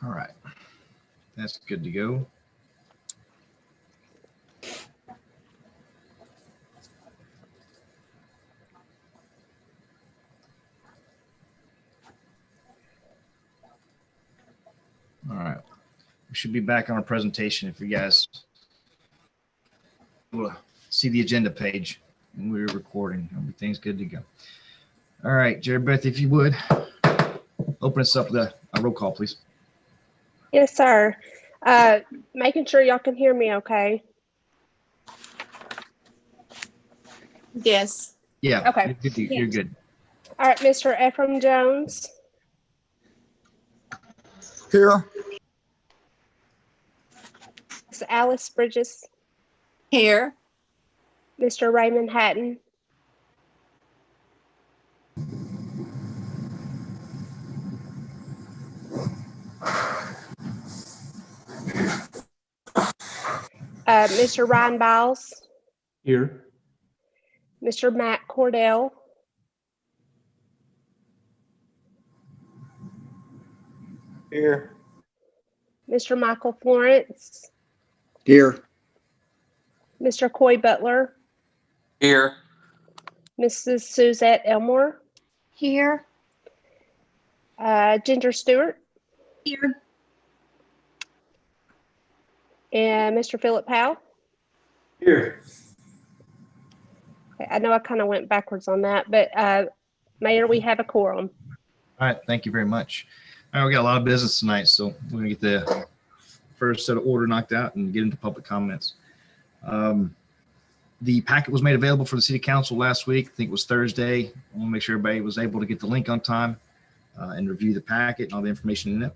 All right. That's good to go. All right. We should be back on our presentation if you guys will see the agenda page when we're recording. Everything's good to go. All right, Jerry Beth, if you would, open us up with a roll call, please. Yes, sir. Making sure y'all can hear me okay. Yes. Yeah. Okay. You're good. All right, Mr. Ephraim Jones. Here. Ms. Alice Bridges. Here. Mr. Raymond Hatton. Mr. Ryan Biles. Here. Mr. Matt Cordell. Here. Mr. Michael Florence. Here. Mr. Coy Butler. Here. Mrs. Suzette Elmore. Here. Ginger Stewart. Here. And Mr. Philip Powell. Here. Okay, I know I kind of went backwards on that, but Mayor, we have a quorum. All right. Thank you very much. All right, we got a lot of business tonight, so we're going to get the first set of order knocked out and get into public comments. The packet was made available for the city council last week. I think it was Thursday. I want to make sure everybody was able to get the link on time and review the packet and all the information in it.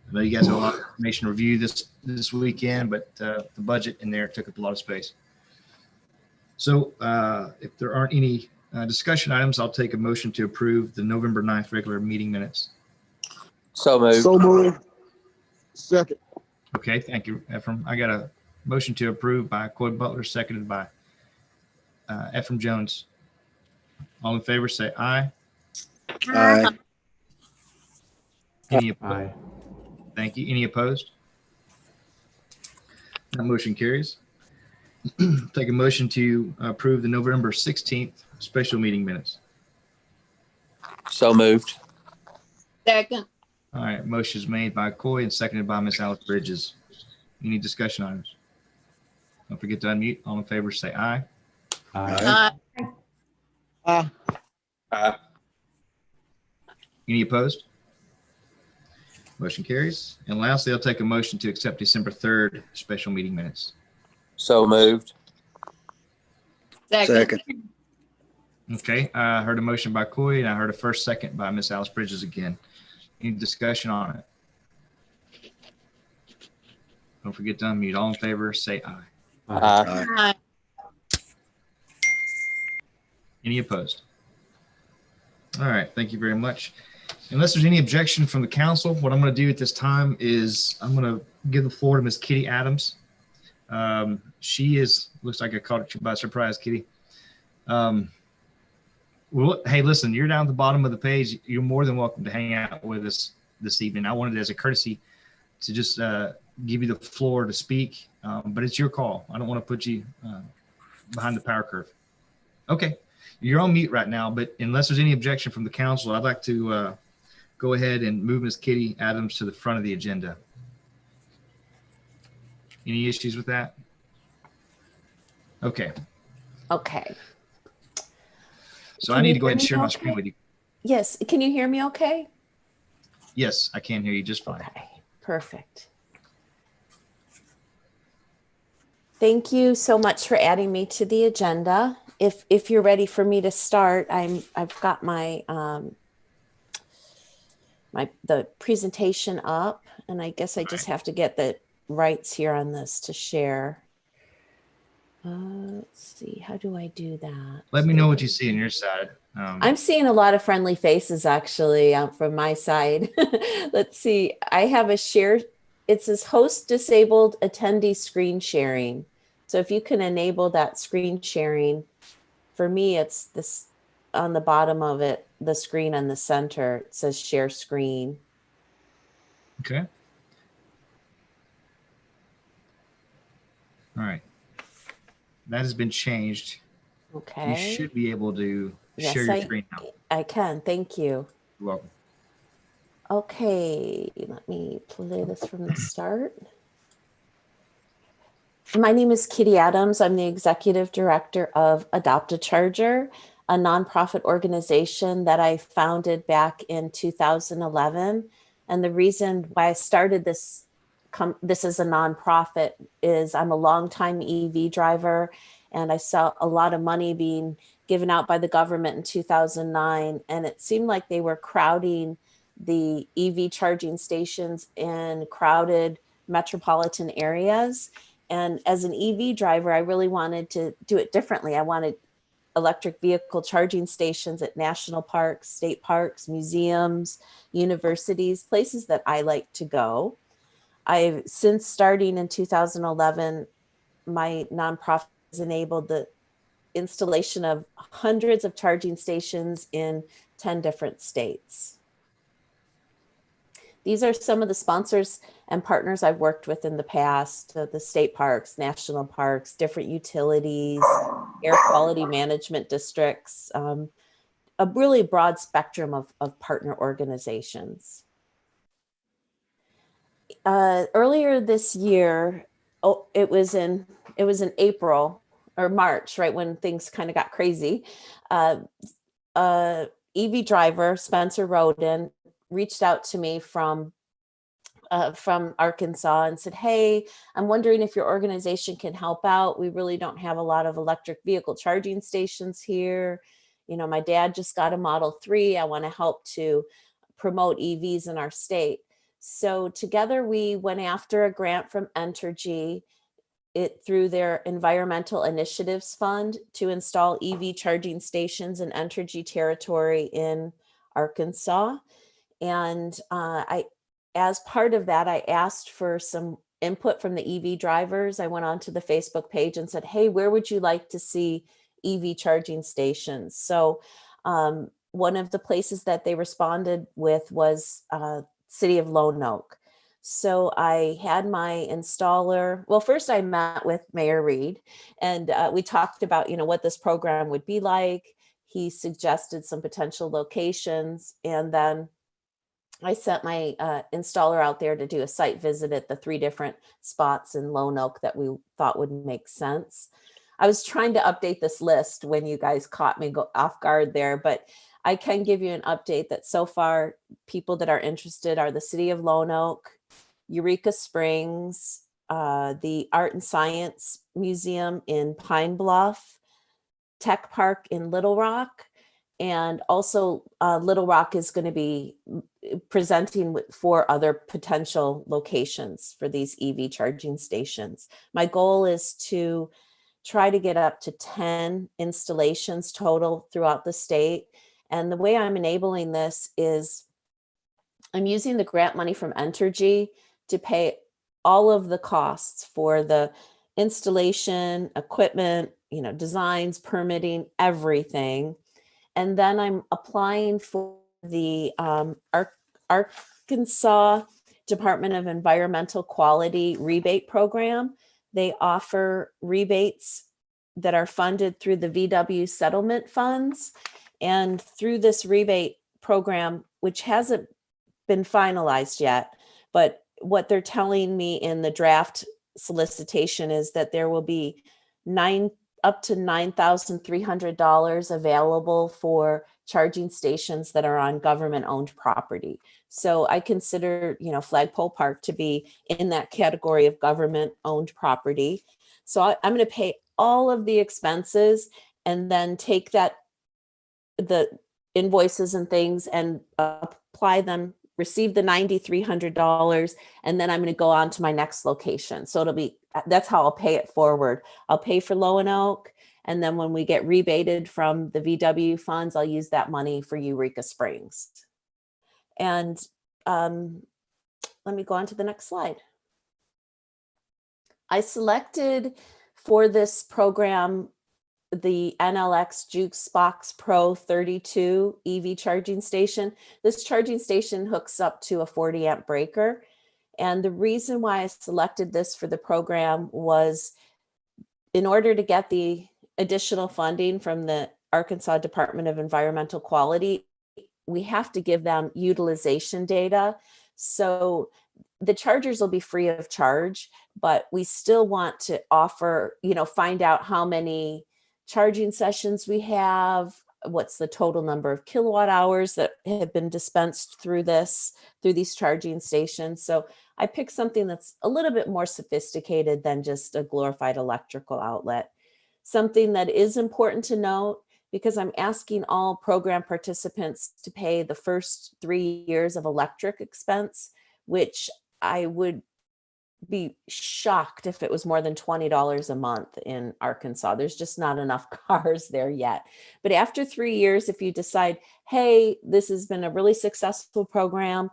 I know you guys have a lot of information to review this weekend, but the budget in there took up a lot of space. So if there aren't any discussion items, I'll take a motion to approve the November 9th regular meeting minutes. So moved. So moved. Second. Okay, thank you, Ephraim. I got a motion to approve by Coy Butler, seconded by Ephraim Jones. All in favor, say aye. Aye. Any opposed? Aye. Thank you. Any opposed? That motion carries. Take a motion to approve the November 16th special meeting minutes. So moved. Second. All right, motion is made by Coy and seconded by Ms. Alice Bridges. Any discussion items? Don't forget to unmute. All in favor, say aye. Aye. Aye. Aye. Any opposed? Motion carries. And lastly, I'll take a motion to accept December 3rd special meeting minutes. So moved. Second. Okay, I heard a motion by Coy and I heard a first second by Ms. Alice Bridges again. Any discussion on it? Don't forget to unmute. All in favor, say aye. Aye. Aye. Any opposed? All right, thank you very much. Unless there's any objection from the council, what I'm going to do at this time is I'm going to give the floor to Ms. Kitty Adams. She looks like I caught you by surprise, Kitty. Well, hey, listen, you're down at the bottom of the page. You're more than welcome to hang out with us this evening. I wanted, as a courtesy, to just give you the floor to speak, but it's your call. I don't want to put you behind the power curve. Okay, you're on mute right now, but unless there's any objection from the council, I'd like to go ahead and move Ms. Kitty Adams to the front of the agenda. Any issues with that? Okay. Okay. So Can I need you to go ahead and hear me share my okay? screen with you. Yes. Can you hear me okay? Yes, I can hear you just fine. Okay. Perfect. Thank you so much for adding me to the agenda. If you're ready for me to start, I've got my the presentation up, and I guess I just have to get the rights here on this to share. Let's see, how do I do that? Let me know what you see on your side. I'm seeing a lot of friendly faces actually from my side. Let's see, I have a share. It says host disabled attendee screen sharing. So if you can enable that screen sharing, for me, it's this on the bottom of it, the screen on the center, it says share screen. Okay. All right. That has been changed. You Okay. should be able to share Yes, your screen now. I can. Thank you. You're welcome. Okay, let me play this from the start. My name is Kitty Adams. I'm the executive director of Adopt a Charger, a nonprofit organization that I founded back in 2011. And the reason why I started this as a nonprofit is I'm a longtime EV driver, and I saw a lot of money being given out by the government in 2009, and it seemed like they were crowding the EV charging stations in crowded metropolitan areas. And as an EV driver, I really wanted to do it differently. I wanted electric vehicle charging stations at national parks, state parks, museums, universities, places that I like to go. I've since starting in 2011, my nonprofit has enabled the installation of hundreds of charging stations in 10 different states. These are some of the sponsors and partners I've worked with in the past, the state parks, national parks, different utilities, air quality management districts, a really broad spectrum of partner organizations. Earlier this year, it was in April or March, right when things kind of got crazy. EV driver, Spencer Roden, reached out to me from Arkansas and said, "Hey, I'm wondering if your organization can help out. We really don't have a lot of electric vehicle charging stations here. You know, my dad just got a Model 3. I want to help to promote EVs in our state." So together we went after a grant from Entergy through their Environmental Initiatives Fund to install EV charging stations in Entergy territory in Arkansas. And as part of that, I asked for some input from the EV drivers. I went onto the Facebook page and said, "Hey, where would you like to see EV charging stations?" So one of the places that they responded with was City of Lone Oak. So I had my installer. Well, first I met with Mayor Reed, and we talked about, what this program would be like. He suggested some potential locations, and then I sent my installer out there to do a site visit at the 3 different spots in Lone Oak that we thought would make sense. I was trying to update this list when you guys caught me off guard there, but I can give you an update that so far people that are interested are the City of Lone Oak, Eureka Springs, the Art and Science Museum in Pine Bluff, Tech Park in Little Rock, and also Little Rock is going to be presenting with 4 other potential locations for these EV charging stations. My goal is to try to get up to 10 installations total throughout the state. And the way I'm enabling this is I'm using the grant money from Entergy to pay all of the costs for the installation, equipment, designs, permitting, everything. And then I'm applying for the Arkansas Department of Environmental Quality rebate program. They offer rebates that are funded through the VW settlement funds. And through this rebate program, which hasn't been finalized yet, but what they're telling me in the draft solicitation is that there will be up to $9,300 available for charging stations that are on government-owned property. So I consider, Flagpole Park to be in that category of government-owned property. So I'm going to pay all of the expenses and then take the invoices and things and apply them, receive the $9,300, and then I'm going to go on to my next location. So that's how I'll pay it forward. I'll pay for Lone Oak, and then when we get rebated from the VW funds, I'll use that money for Eureka Springs. And let me go on to the next slide. I selected for this program the NLX Jukes Box Pro 32 EV charging station. This charging station hooks up to a 40 amp breaker. And the reason why I selected this for the program was in order to get the additional funding from the Arkansas Department of Environmental Quality, we have to give them utilization data. So the chargers will be free of charge, but we still want to offer, find out how many charging sessions we have, what's the total number of kilowatt hours that have been dispensed through these charging stations. So I picked something that's a little bit more sophisticated than just a glorified electrical outlet. Something that is important to note, because I'm asking all program participants to pay the first 3 years of electric expense, which I would be shocked if it was more than $20 a month in Arkansas. There's just not enough cars there yet. But after 3 years, if you decide, hey, this has been a really successful program,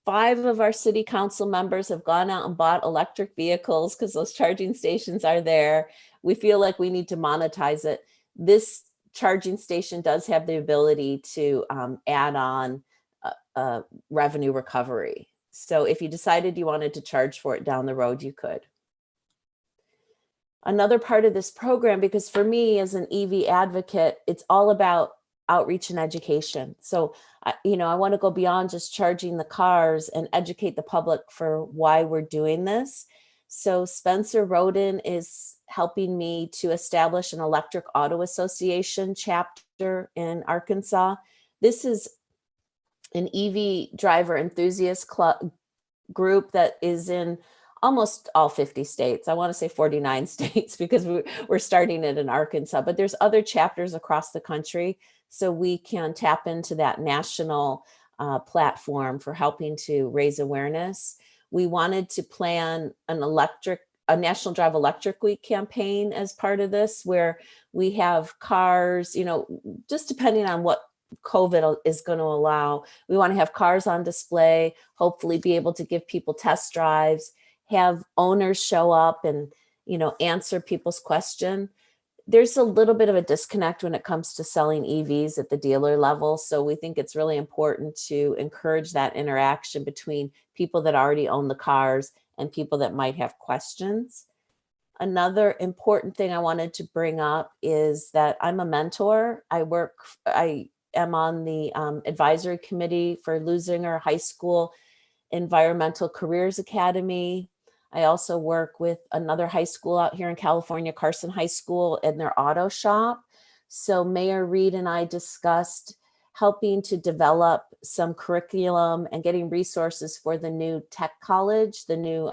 5 of our city council members have gone out and bought electric vehicles because those charging stations are there. We feel like we need to monetize it. This charging station does have the ability to add on revenue recovery. So if you decided you wanted to charge for it down the road, you could. Another part of this program, because for me as an EV advocate, it's all about outreach and education. So, I want to go beyond just charging the cars and educate the public for why we're doing this. So Spencer Roden is helping me to establish an electric auto association chapter in Arkansas. This is an EV driver enthusiast club group that is in almost all 50 states. I want to say 49 states because we're starting it in Arkansas, but there's other chapters across the country. So we can tap into that national platform for helping to raise awareness. We wanted to plan a National Drive Electric Week campaign as part of this, where we have cars, just depending on what COVID is going to allow. We want to have cars on display, hopefully be able to give people test drives, have owners show up and, answer people's question. There's a little bit of a disconnect when it comes to selling EVs at the dealer level. So we think it's really important to encourage that interaction between people that already own the cars and people that might have questions. Another important thing I wanted to bring up is that I'm a mentor. I am on the advisory committee for Lusinger High School Environmental Careers Academy. I also work with another high school out here in California, Carson High School, in their auto shop. So Mayor Reed and I discussed helping to develop some curriculum and getting resources for the new tech college, the new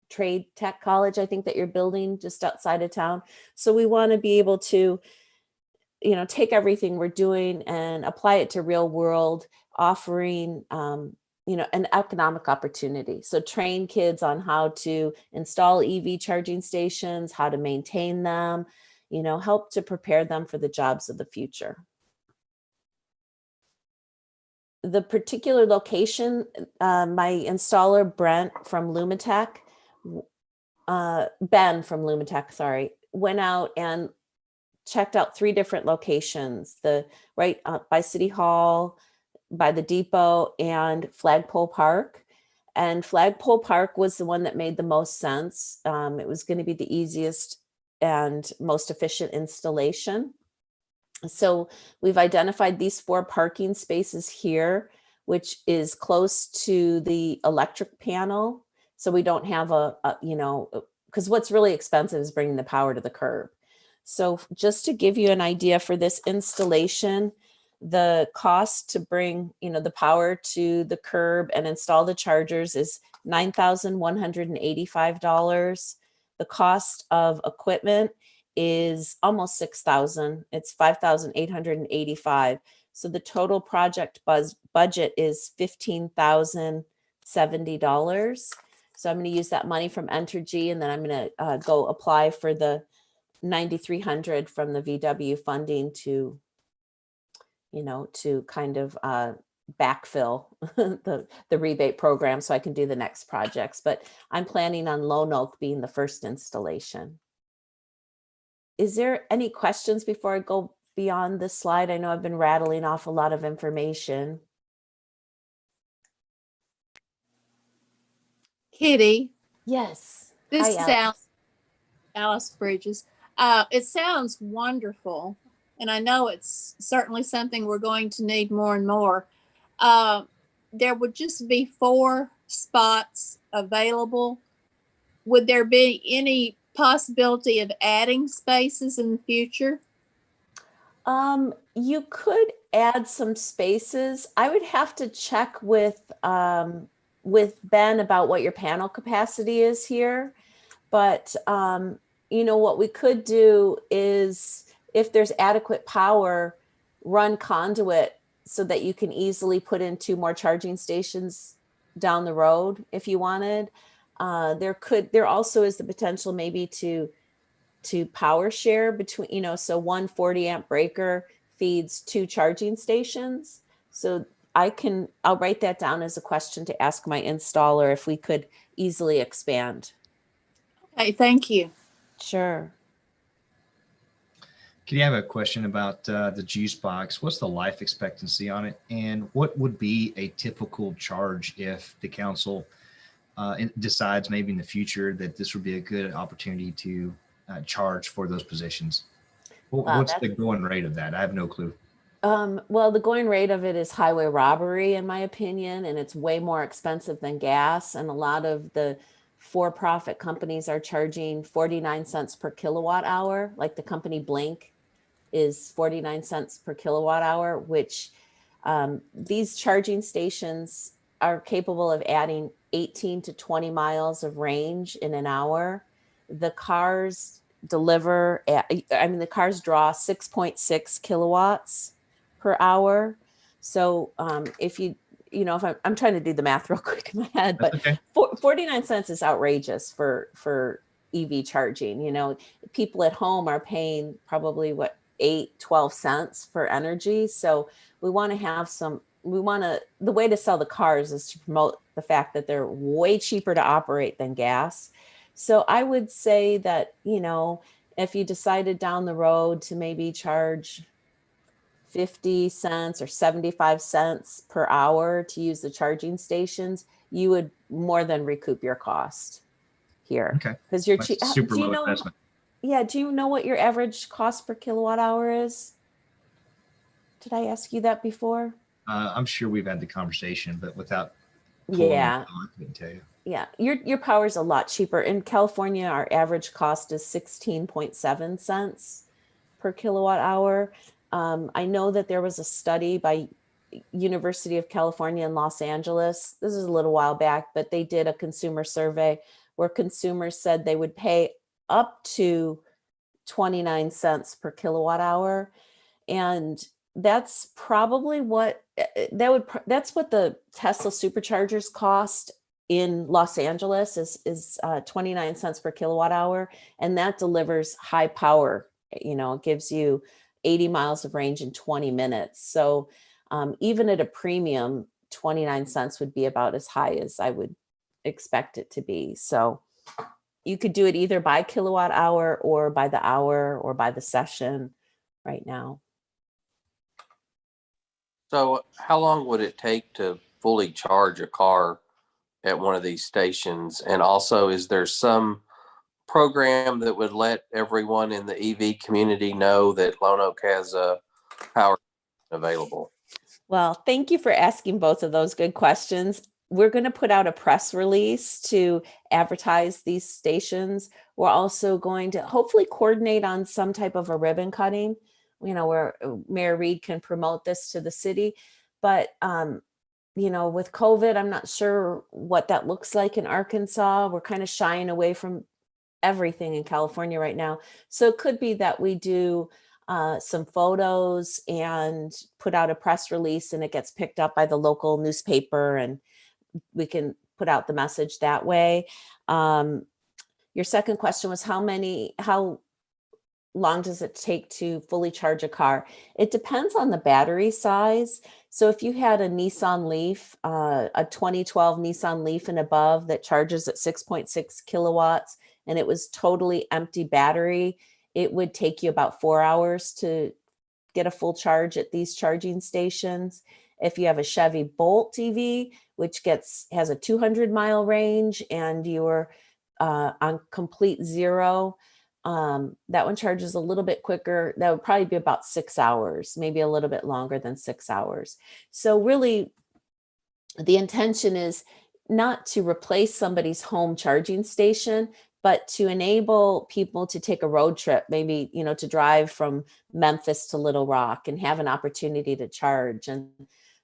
trade tech college, I think that you're building just outside of town. So we want to be able to take everything we're doing and apply it to real world, offering, an economic opportunity. So train kids on how to install EV charging stations, how to maintain them, help to prepare them for the jobs of the future. The particular location, my installer, Ben from Lumitech, went out and checked out 3 different locations, right by City Hall, by the depot, and Flagpole Park. And Flagpole Park was the one that made the most sense. It was going to be the easiest and most efficient installation. So we've identified these 4 parking spaces here, which is close to the electric panel. So we don't have because what's really expensive is bringing the power to the curb. So just to give you an idea for this installation, the cost to bring, the power to the curb and install the chargers is $9,185. The cost of equipment is almost $6,000. It's $5,885. So the total project budget is $15,070. So I'm going to use that money from Entergy, and then I'm going to go apply for the $9,300 from the VW funding to kind of backfill the rebate program so I can do the next projects. But I'm planning on Lone Oak being the first installation. is there any questions before I go beyond this slide? I know I've been rattling off a lot of information. Kitty, Yes. this Hi, Alex. sounds, Alice Bridges. It sounds wonderful, and I know it's certainly something we're going to need more and more. There would just be 4 spots available. Would there be any possibility of adding spaces in the future? You could add some spaces. I would have to check with Ben about what your panel capacity is here. But you know, what we could do is, if there's adequate power, run conduit so that you can easily put in 2 more charging stations down the road if you wanted. There also is the potential maybe to power share between, you know, so one 40-amp breaker feeds 2 charging stations. So I'll write that down as a question to ask my installer if we could easily expand. Okay, thank you. Sure. Can I have a question about the juice box? What's the life expectancy on it? And what would be a typical charge if the council decides maybe in the future that this would be a good opportunity to charge for those positions? What's the going rate of that? I have no clue. Well, the going rate of it is highway robbery, in my opinion, and it's way more expensive than gas. And a lot of the for-profit companies are charging 49 cents per kilowatt hour, like the company Blink is 49 cents per kilowatt hour, which these charging stations are capable of adding 18 to 20 miles of range in an hour. The cars deliver, the cars draw 6.6 kilowatts per hour. So if I'm trying to do the math real quick in my head, but Okay. 49 cents is outrageous for EV charging. You know, people at home are paying probably 12 cents for energy. So we want to have the way to sell the cars is to promote the fact that they're way cheaper to operate than gas. So I would say that, you know, if you decided down the road to maybe charge 50 cents or 75 cents per hour to use the charging stations, you would more than recoup your cost here. Okay. Because you're That's cheap. super Do you low know? investment. Yeah. Do you know what your average cost per kilowatt hour is? Did I ask you that before? I'm sure we've had the conversation, but without pulling Yeah. it, I couldn't tell you. Yeah. Your power is a lot cheaper. In California, our average cost is 16.7 cents per kilowatt hour. I know that there was a study by University of California in Los Angeles. This is a little while back, but they did a consumer survey where consumers said they would pay up to 29 cents per kilowatt hour. And that's probably that's what the Tesla superchargers cost in Los Angeles is 29 cents per kilowatt hour. And that delivers high power. You know, it gives you 80 miles of range in 20 minutes. So even at a premium, 29 cents would be about as high as I would expect it to be. So you could do it either by kilowatt hour or by the hour or by the session right now. So how long would it take to fully charge a car at one of these stations? And also, is there some program that would let everyone in the EV community know that Lone Oak has a power available? Well, thank you for asking both of those good questions. We're going to put out a press release to advertise these stations. We're also going to hopefully coordinate on some type of a ribbon cutting, you know, where Mayor Reed can promote this to the city. But, you know, with COVID, I'm not sure what that looks like in Arkansas. We're kind of shying away from everything in California right now. So it could be that we do some photos and put out a press release and it gets picked up by the local newspaper and we can put out the message that way. Your second question was how long does it take to fully charge a car? It depends on the battery size. So if you had a Nissan Leaf, a 2012 Nissan Leaf and above that charges at 6.6 kilowatts, and it was totally empty battery, it would take you about 4 hours to get a full charge at these charging stations. If you have a Chevy Bolt EV, which has a 200-mile range, and you're on complete zero, that one charges a little bit quicker. That would probably be about 6 hours, maybe a little bit longer than 6 hours. So really, the intention is not to replace somebody's home charging station, but to enable people to take a road trip, maybe, to drive from Memphis to Little Rock and have an opportunity to charge. And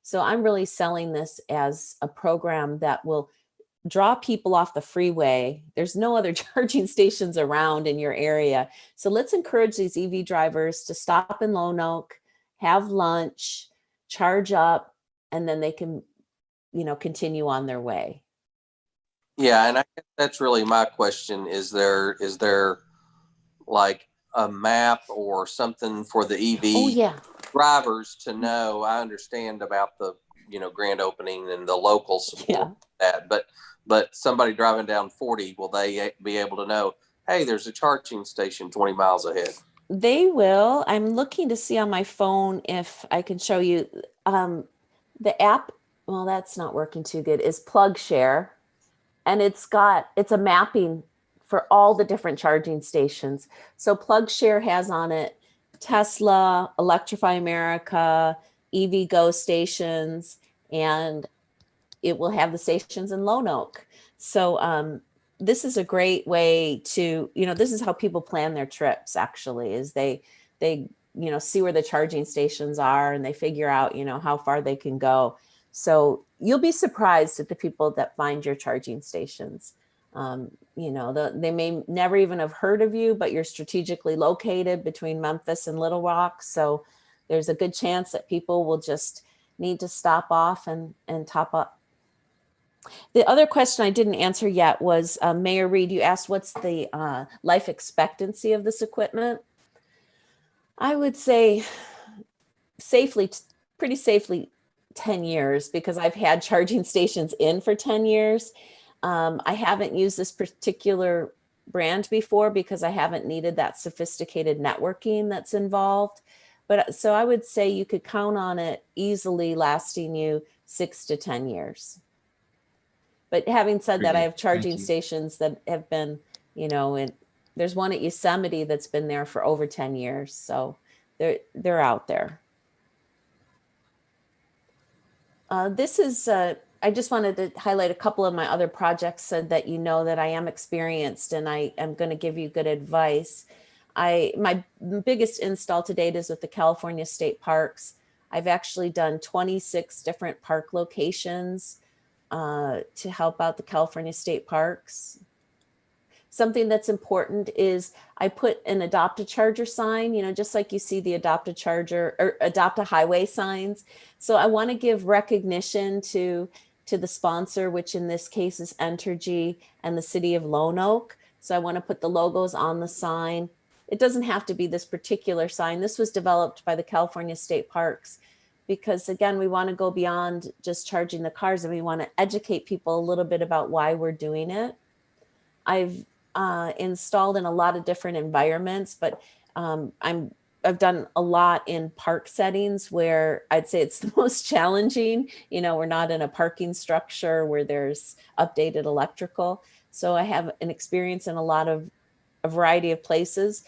so I'm really selling this as a program that will draw people off the freeway. There's no other charging stations around in your area. So let's encourage these EV drivers to stop in Lone Oak, have lunch, charge up, and then they can, continue on their way. Yeah, and I guess that's really my question. Is there like a map or something for the EV drivers to know? I understand about the grand opening and the local support that, but somebody driving down 40, will they be able to know, hey, there's a charging station 20 miles ahead? They will. I'm looking to see on my phone if I can show you the app. Well, that's not working too good. Is PlugShare. And it's a mapping for all the different charging stations. So PlugShare has on it Tesla, Electrify America, EVgo stations, and it will have the stations in Lone Oak. So this is a great way to, this is how people plan their trips, actually, is they see where the charging stations are, and they figure out, how far they can go. So you'll be surprised at the people that find your charging stations. They may never even have heard of you, but you're strategically located between Memphis and Little Rock. So there's a good chance that people will just need to stop off and top up. The other question I didn't answer yet was, Mayor Reed, you asked what's the life expectancy of this equipment? I would say pretty safely 10 years, because I've had charging stations in for 10 years. I haven't used this particular brand before because I haven't needed that sophisticated networking that's involved. But so I would say you could count on it easily lasting you 6 to 10 years. But having said that, I have charging stations that have been, and there's one at Yosemite that's been there for over 10 years. So they're out there. This is, I just wanted to highlight a couple of my other projects so that that I am experienced and I am going to give you good advice. My biggest install to date is with the California State Parks. I've actually done 26 different park locations to help out the California State Parks. Something that's important is I put an adopt a charger sign, just like you see the adopt a charger or adopt a highway signs. So I want to give recognition to the sponsor, which in this case is Entergy and the city of Lone Oak. So I want to put the logos on the sign. It doesn't have to be this particular sign. This was developed by the California State Parks because, again, we want to go beyond just charging the cars, and we want to educate people a little bit about why we're doing it. I've installed in a lot of different environments, but I've done a lot in park settings where I'd say it's the most challenging. We're not in a parking structure where there's updated electrical. So I have an experience in a variety of places.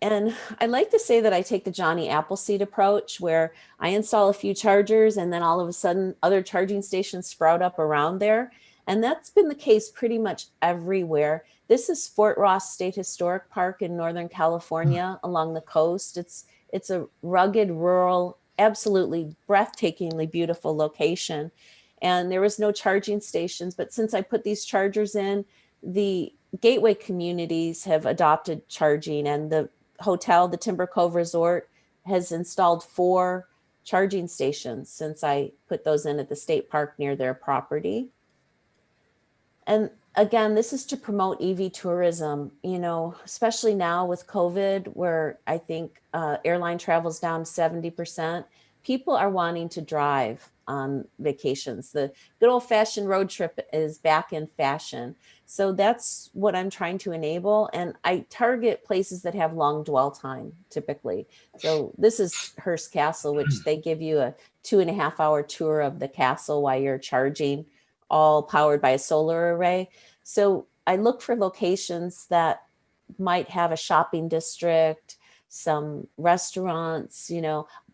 And I like to say that I take the Johnny Appleseed approach, where I install a few chargers and then all of a sudden other charging stations sprout up around there. And that's been the case pretty much everywhere. This is Fort Ross State Historic Park in Northern California along the coast. It's a rugged, rural, absolutely breathtakingly beautiful location. And there was no charging stations, but since I put these chargers in, the gateway communities have adopted charging, and the hotel, the Timber Cove Resort, has installed 4 charging stations since I put those in at the state park near their property. And again, this is to promote EV tourism, especially now with COVID, where I think airline travel's down 70%. people are wanting to drive on vacations. The good old fashioned road trip is back in fashion. So that's what I'm trying to enable. And I target places that have long dwell time typically. So this is Hearst Castle, which they give you a 2.5 hour tour of the castle while you're charging, all powered by a solar array. So I look for locations that might have a shopping district, some restaurants,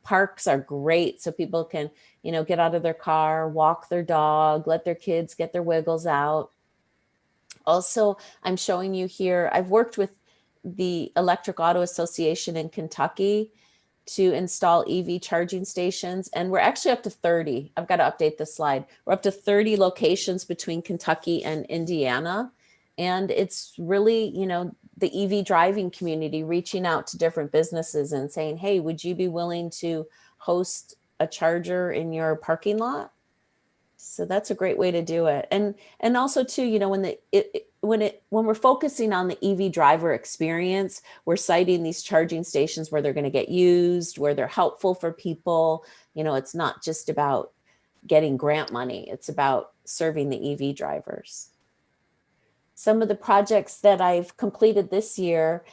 parks are great. So people can, get out of their car, walk their dog, let their kids get their wiggles out. Also, I'm showing you here, I've worked with the Electric Auto Association in Kentucky to install EV charging stations. And we're actually up to 30. I've got to update this slide. We're up to 30 locations between Kentucky and Indiana. And it's really, the EV driving community reaching out to different businesses and saying, hey, would you be willing to host a charger in your parking lot? So that's a great way to do it. And also too, when we're focusing on the EV driver experience, we're citing these charging stations where they're going to get used, where they're helpful for people. It's not just about getting grant money. It's about serving the EV drivers. Some of the projects that I've completed this year,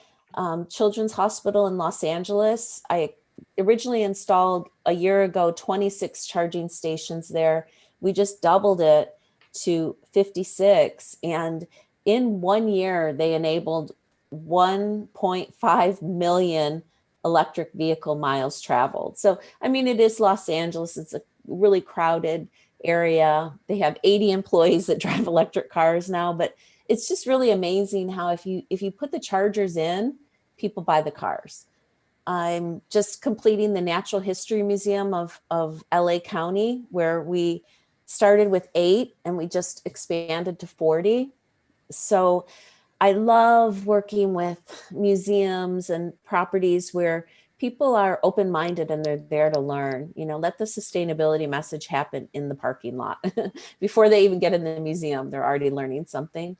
Children's Hospital in Los Angeles. I originally installed a year ago 26 charging stations there. We just doubled it to 56. And in 1 year, they enabled 1.5 million electric vehicle miles traveled. So, it is Los Angeles. It's a really crowded area. They have 80 employees that drive electric cars now, but it's just really amazing how if you put the chargers in, people buy the cars. I'm just completing the Natural History Museum of LA County, where we started with 8 and we just expanded to 40. So I love working with museums and properties where people are open-minded and they're there to learn. Let the sustainability message happen in the parking lot. Before they even get in the museum, they're already learning something.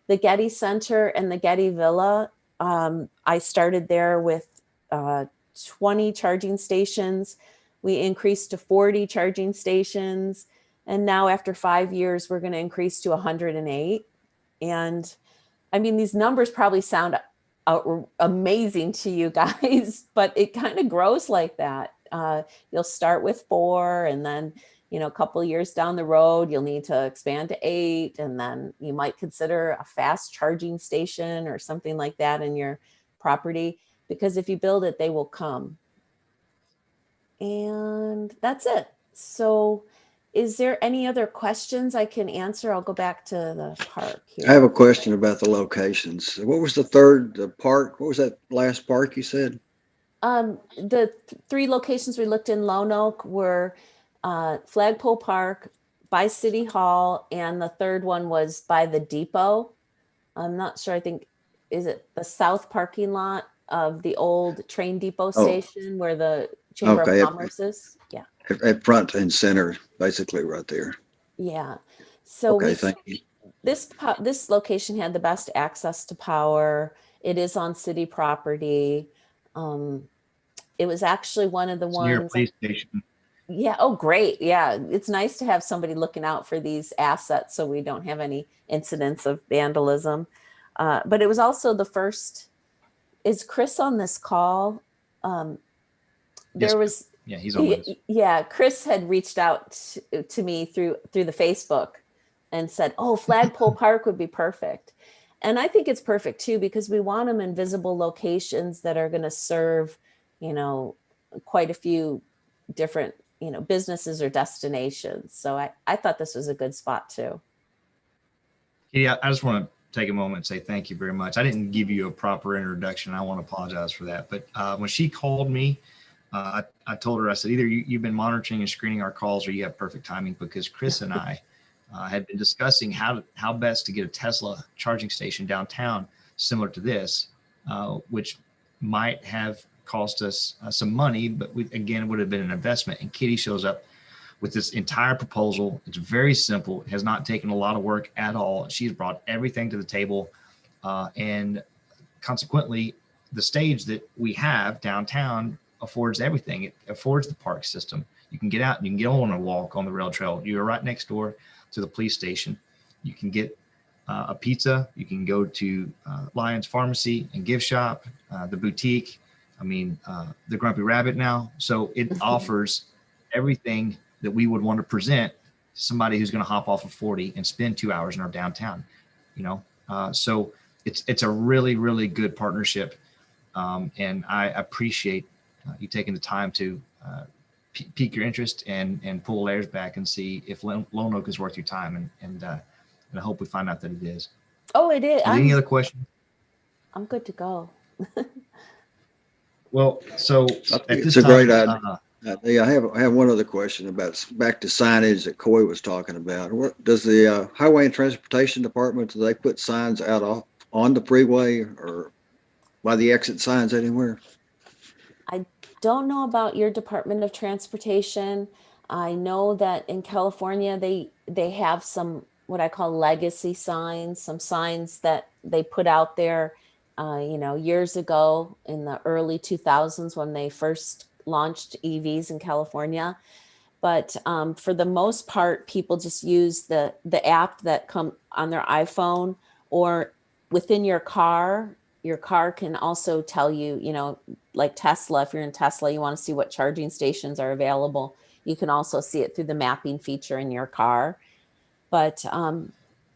The Getty Center and the Getty Villa, I started there with 20 charging stations. We increased to 40 charging stations. And now after 5 years, we're going to increase to 108. And these numbers probably sound amazing to you guys, but it kind of grows like that. You'll start with 4, and then, a couple of years down the road, you'll need to expand to 8. And then you might consider a fast charging station or something like that in your property, because if you build it, they will come. And that's it. So is there any other questions I can answer? I'll go back to the park here. I have a question about the locations. What was the third park? What was that last park you said? The 3 locations we looked in Lone Oak were Flagpole Park, by City Hall, and the third one was by the depot. I'm not sure. I think, is it the south parking lot of the old train depot station where the Chamber of Commerce is? Yeah. At front and center, basically right there. Yeah. So okay, thank you. This location had the best access to power. It is on city property. It was actually one of the ones near a police station. Yeah. Oh, great. Yeah. It's nice to have somebody looking out for these assets so we don't have any incidents of vandalism. But it was also the first. Is Chris on this call? Yes, there was. Yeah, he's on this. Yeah, Chris had reached out to me through the Facebook and said, oh, Flagpole Park would be perfect. And I think it's perfect too, because we want them in visible locations that are going to serve, quite a few different, businesses or destinations. So I thought this was a good spot too. Yeah, I just want to take a moment and say thank you very much. I didn't give you a proper introduction. I want to apologize for that. But when she called me, I told her, I said, either you've been monitoring and screening our calls or you have perfect timing, because Chris and I had been discussing how best to get a Tesla charging station downtown similar to this, which might have cost us some money, but again, it would have been an investment. And Kitty shows up with this entire proposal. It's very simple. It has not taken a lot of work at all. She's brought everything to the table. And consequently, the stage that we have downtown affords everything. It affords the park system. You can get out and you can get on a walk on the rail trail. You're right next door to the police station. You can get a pizza. You can go to Lyons Pharmacy and gift shop, the boutique. I mean, the Grumpy Rabbit now. So it offers everything that we would want to present to somebody who's going to hop off of 40 and spend 2 hours in our downtown, you know? So it's a really, really good partnership. And I appreciate you taking the time to pique your interest and pull layers back and see if Lone Oak is worth your time. And I hope we find out that it is. Oh, it is. Any other questions? I'm good to go. Well, so I think at it's this a time, great idea. Yeah, I have one other question about back to signage that Coy was talking about. What does the Highway and Transportation Department, do they put signs out on the freeway or by the exit signs anywhere? I don't know about your Department of Transportation. I know that in California, they have some what I call legacy signs, some signs that they put out there, years ago in the early 2000s when they first launched EVs in California. But for the most part, people just use the app that come on their iPhone or within your car. Your car can also tell you, like Tesla, if you're in Tesla, you want to see what charging stations are available. You can also see it through the mapping feature in your car. But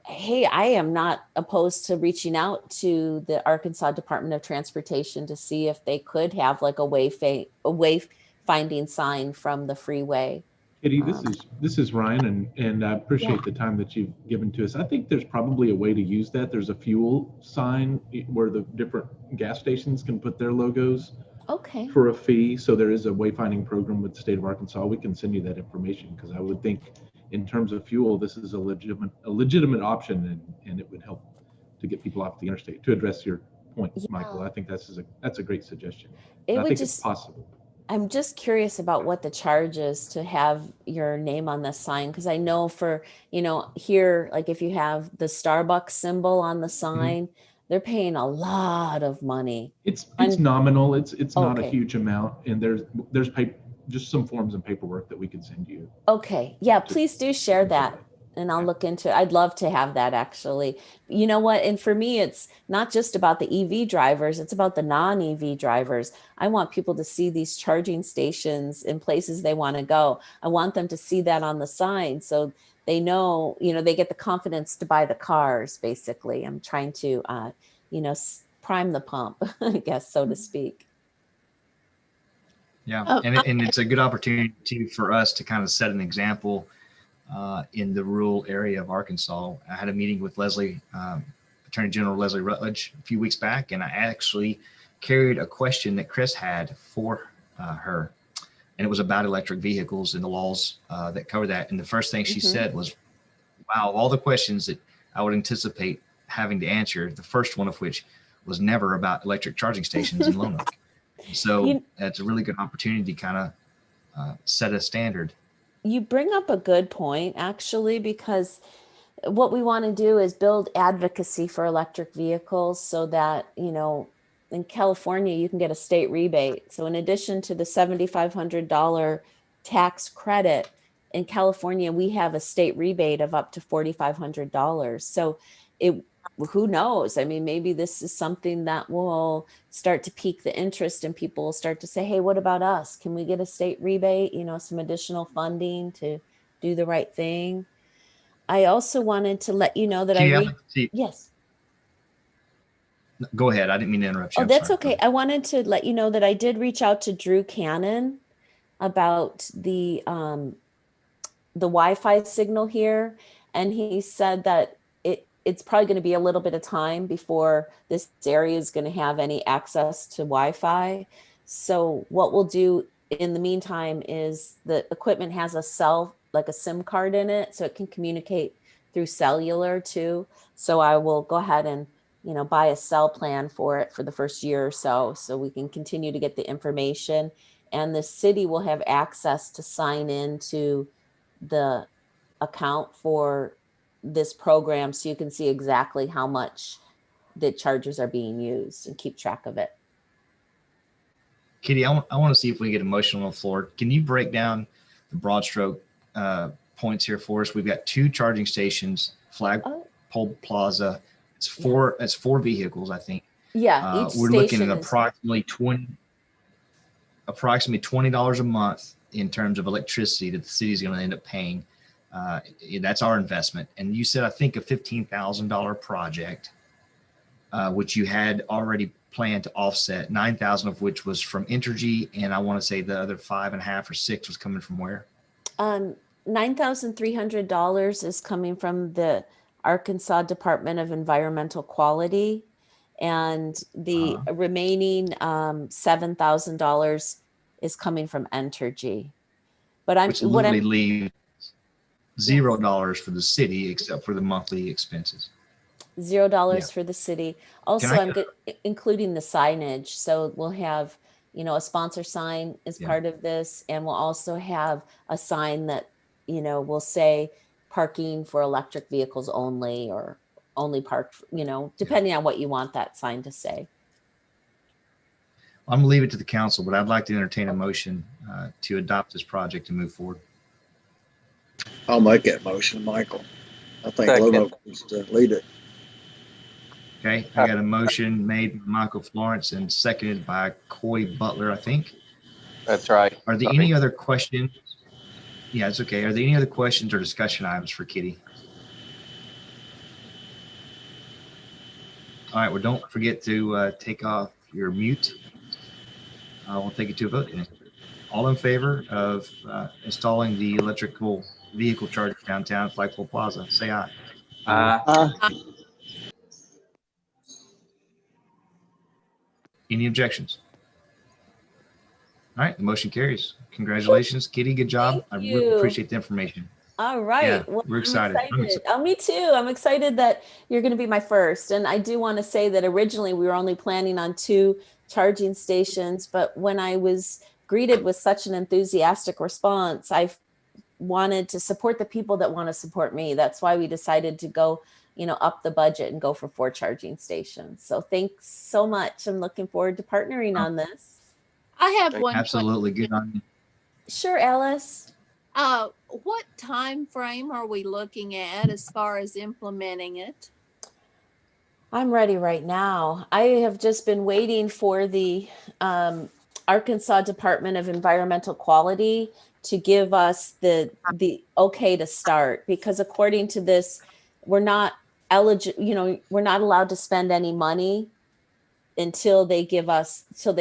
hey, I am not opposed to reaching out to the Arkansas Department of Transportation to see if they could have like a wayfinding sign from the freeway. Kitty, this is Ryan, and I appreciate the time that you've given to us. I think there's probably a way to use that. There's a fuel sign where the different gas stations can put their logos for a fee. So there is a wayfinding program with the state of Arkansas. We can send you that information because I would think in terms of fuel, this is a legitimate option, and it would help to get people off the interstate. To address your point, Michael, I think that's a great suggestion. I think it's possible. I'm just curious about what the charge is to have your name on the sign. Because I know for, here, like if you have the Starbucks symbol on the sign, they're paying a lot of money. It's nominal. It's not a huge amount. And there's just some forms and paperwork that we could send you. Okay. Yeah, please do share that. And I'll look into it. I'd love to have that actually. You know what? And for me, it's not just about the EV drivers. It's about the non-EV drivers. I want people to see these charging stations in places they want to go. I want them to see that on the sign so they know, they get the confidence to buy the cars, basically. I'm trying to, prime the pump, I guess, so to speak. Yeah. And it's a good opportunity for us to kind of set an example in the rural area of Arkansas. I had a meeting with Attorney General Leslie Rutledge a few weeks back, and I actually carried a question that Chris had for her, and it was about electric vehicles and the laws that cover that. And the first thing she said was, wow, of all the questions that I would anticipate having to answer, the first one of which was never about electric charging stations in Lone Oak. So that's a really good opportunity to kind of set a standard. You bring up a good point, actually, because what we want to do is build advocacy for electric vehicles so that, in California, you can get a state rebate. So in addition to the $7,500 tax credit, in California, we have a state rebate of up to $4,500. So who knows? I mean, maybe this is something that will start to pique the interest and people will start to say, hey, what about us? Can we get a state rebate, some additional funding to do the right thing? I also wanted to let you know that yes. Go ahead. I didn't mean to interrupt you. Oh, that's okay. I wanted to let you know that I did reach out to Drew Cannon about the Wi-Fi signal here. And he said that it's probably going to be a little bit of time before this area is going to have any access to Wi-Fi. So what we'll do in the meantime is the equipment has a SIM card in it, so it can communicate through cellular too. So I will go ahead and, buy a cell plan for it for the first year or so we can continue to get the information. And the city will have access to sign into the account for this program so you can see exactly how much the chargers are being used and keep track of it. Kitty, I want to see if we can get a motion on the floor. Can you break down the broad stroke points here for us? We've got 2 charging stations, Flagpole Plaza. It's four vehicles, I think. Yeah, each We're looking station at is approximately $20 a month in terms of electricity that the city is going to end up paying. That's our investment. And you said, I think, a $15,000 project, which you had already planned to offset, 9,000 of which was from Entergy, and I want to say the other 5.5 or 6 was coming from where? $9,300 is coming from the Arkansas Department of Environmental Quality, and the remaining $7,000 is coming from Entergy. But Which literally leaves $0 for the city except for the monthly expenses. $0 for the city. Also, I'm including the signage. So we'll have, a sponsor sign as part of this. And we'll also have a sign that, will say parking for electric vehicles only, or only park, depending on what you want that sign to say. I'm gonna leave it to the council, but I'd like to entertain a motion to adopt this project and move forward. I'll make that motion, Michael. I think Second. Lobo needs to lead it. Okay, I got a motion made by Michael Florence and seconded by Coy Butler, I think. That's right. Are there any other questions? Yeah, it's okay. Are there any other questions or discussion items for Kitty? All right, well, don't forget to take off your mute. We'll take it to a vote. All in favor of installing the electrical vehicle charger downtown Flagpole Plaza, say aye. Any objections? All right, the motion carries. Congratulations, Kitty. Good job. I really appreciate the information. All right. Yeah, well, we're excited. I'm excited. Oh, me too. I'm excited that you're going to be my first. And I do want to say that originally we were only planning on 2 charging stations, but when I was greeted with such an enthusiastic response, I wanted to support the people that want to support me. That's why we decided to go, up the budget and go for 4 charging stations. So thanks so much. I'm looking forward to partnering on this. I have one. Absolutely. Good on you. Sure, Alice. What time frame are we looking at as far as implementing it? I'm ready right now. I have just been waiting for the Arkansas Department of Environmental Quality to give us the okay to start, because according to this, we're not eligible, we're not allowed to spend any money until they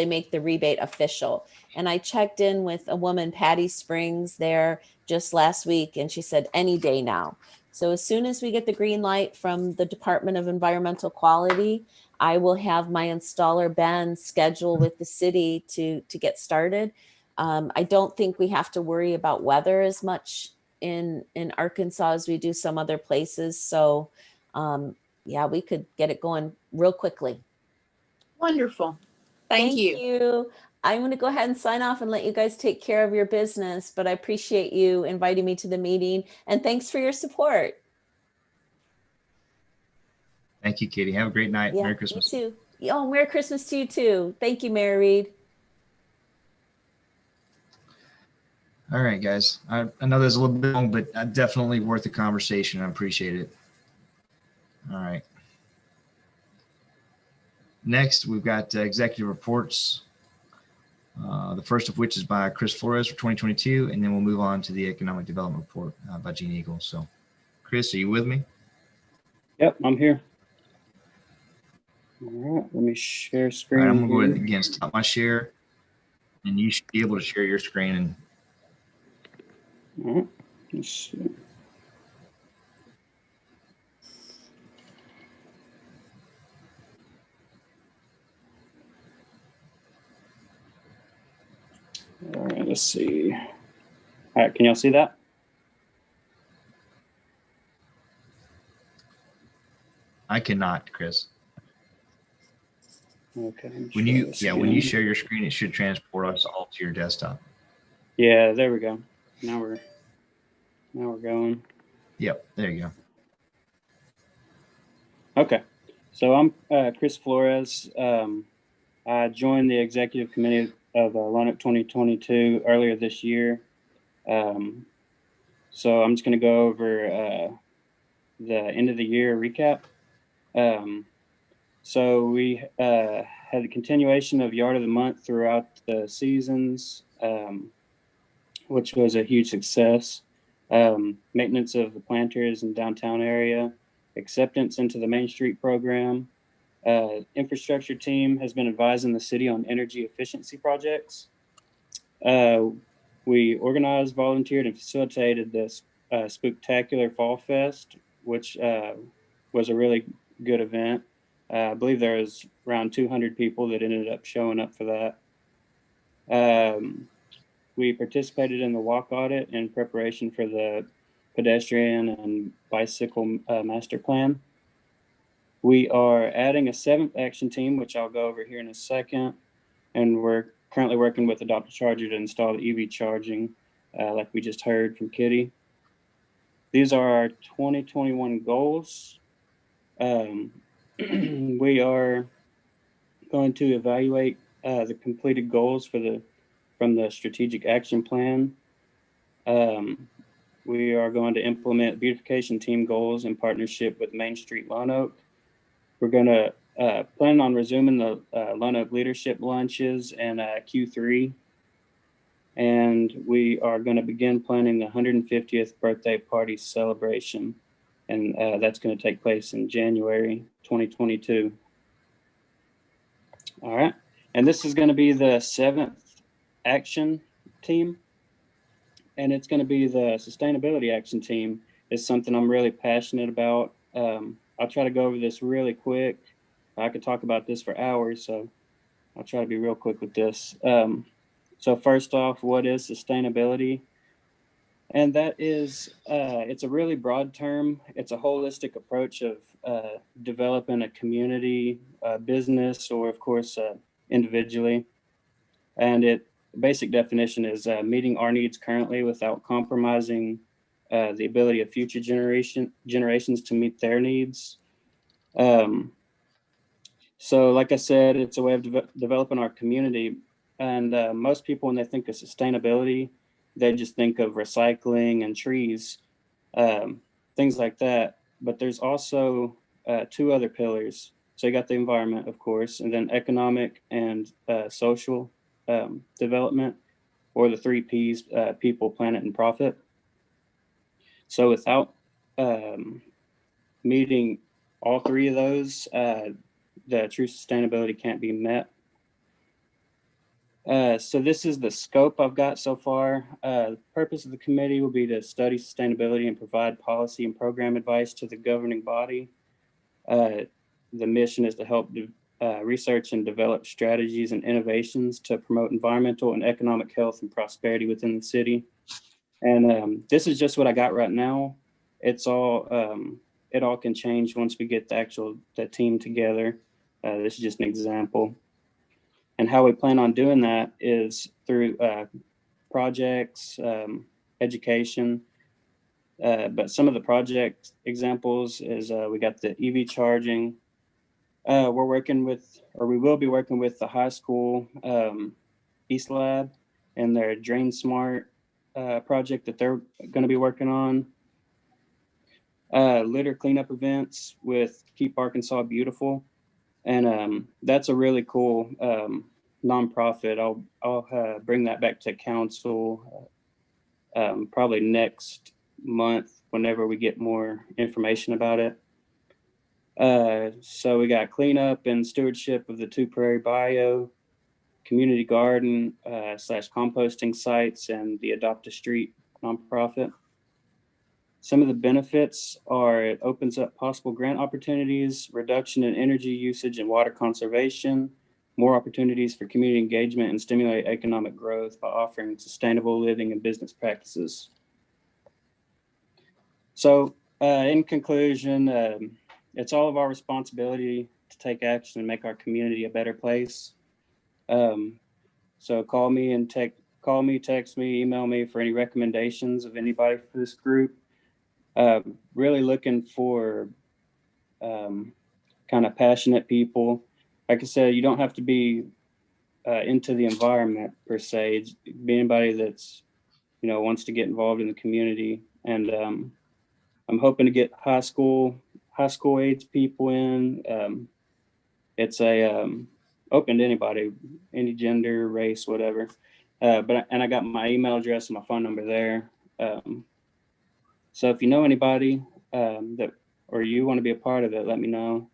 make the rebate official. And I checked in with a woman, Patty Springs, there just last week, and she said any day now. So as soon as we get the green light from the Department of Environmental Quality, I will have my installer, Ben, schedule with the city to get started. I don't think we have to worry about weather as much in Arkansas as we do some other places. So yeah, we could get it going real quickly. Wonderful. Thank you. I'm going to go ahead and sign off and let you guys take care of your business, but I appreciate you inviting me to the meeting, and thanks for your support. Thank you, Kitty. Have a great night. Yeah, Merry Christmas. You too. Oh, Merry Christmas to you too. Thank you, Mary Reed. All right, guys. I know there's a little bit long, but definitely worth the conversation. I appreciate it. All right. Next, we've got executive reports. The first of which is by Chris Flores for 2022, and then we'll move on to the economic development report by Gene Eagle. So, Chris, are you with me? Yep, I'm here. All right, let me share screen. All right, I'm going to go ahead and again stop my share, and you should be able to share your screen. And all right, let's see. All right, let's see. All right, can y'all see that? I cannot, Chris. Okay. When you share your screen, it should transport us all to your desktop. Yeah, there we go. Now we're going. Yep, there you go. Okay, so I'm Chris Flores. I joined the executive committee of Lonoc 2022 earlier this year. So I'm just going to go over the end of the year recap. So we had the continuation of Yard of the Month throughout the seasons, which was a huge success. Maintenance of the planters in downtown area, acceptance into the Main Street program. Infrastructure team has been advising the city on energy efficiency projects. We organized, volunteered, and facilitated this Spooktacular Fall Fest, which was a really good event. I believe there was around 200 people that ended up showing up for that. We participated in the walk audit in preparation for the pedestrian and bicycle master plan. We are adding a 7th action team, which I'll go over here in a second. And we're currently working with Adopt a Charger to install the EV charging, like we just heard from Kitty. These are our 2021 goals. We are going to evaluate the completed goals from the strategic action plan. We are going to implement beautification team goals in partnership with Main Street Lonoc. We're going to plan on resuming the Lonoc leadership lunches in Q3. And we are going to begin planning the 150th birthday party celebration. And that's going to take place in January 2022. All right. And this is going to be the 7th action team. And it's going to be the sustainability action team. It's something I'm really passionate about. I'll try to go over this really quick. I could talk about this for hours, so I'll try to be real quick with this. So first off, what is sustainability? And that is, it's a really broad term. It's a holistic approach of developing a community, business, or of course, individually. And the basic definition is meeting our needs currently without compromising the ability of future generations to meet their needs. So like I said, it's a way of developing our community. And most people, when they think of sustainability, they just think of recycling and trees, things like that. But there's also 2 other pillars. So you got the environment, of course, and then economic and social development, or the 3 Ps, people, planet, and profit. So without meeting all 3 of those, the true sustainability can't be met. So this is the scope I've got so far. The purpose of the committee will be to study sustainability and provide policy and program advice to the governing body. The mission is to help research and develop strategies and innovations to promote environmental and economic health and prosperity within the city. And this is just what I got right now. It's all, it all can change once we get the team together. This is just an example. And how we plan on doing that is through projects, education. But some of the project examples is we got the EV charging. We're working with, or we will be working with the high school East Lab and their Drain Smart project that they're going to be working on. Litter cleanup events with Keep Arkansas Beautiful. And that's a really cool nonprofit. I'll bring that back to council probably next month whenever we get more information about it. So we got cleanup and stewardship of the 2 Prairie Bio, community garden / composting sites, and the Adopt a Street nonprofit. Some of the benefits are it opens up possible grant opportunities, reduction in energy usage and water conservation, more opportunities for community engagement, and stimulate economic growth by offering sustainable living and business practices. So in conclusion, it's all of our responsibility to take action and make our community a better place. So call me, text me, email me for any recommendations of anybody for this group. Really looking for kind of passionate people. Like I said, you don't have to be into the environment per se. It's be anybody that's, wants to get involved in the community. And I'm hoping to get high school age people in. It's open to anybody, any gender, race, whatever. And I got my email address and my phone number there. So if you know anybody or you want to be a part of it, let me know.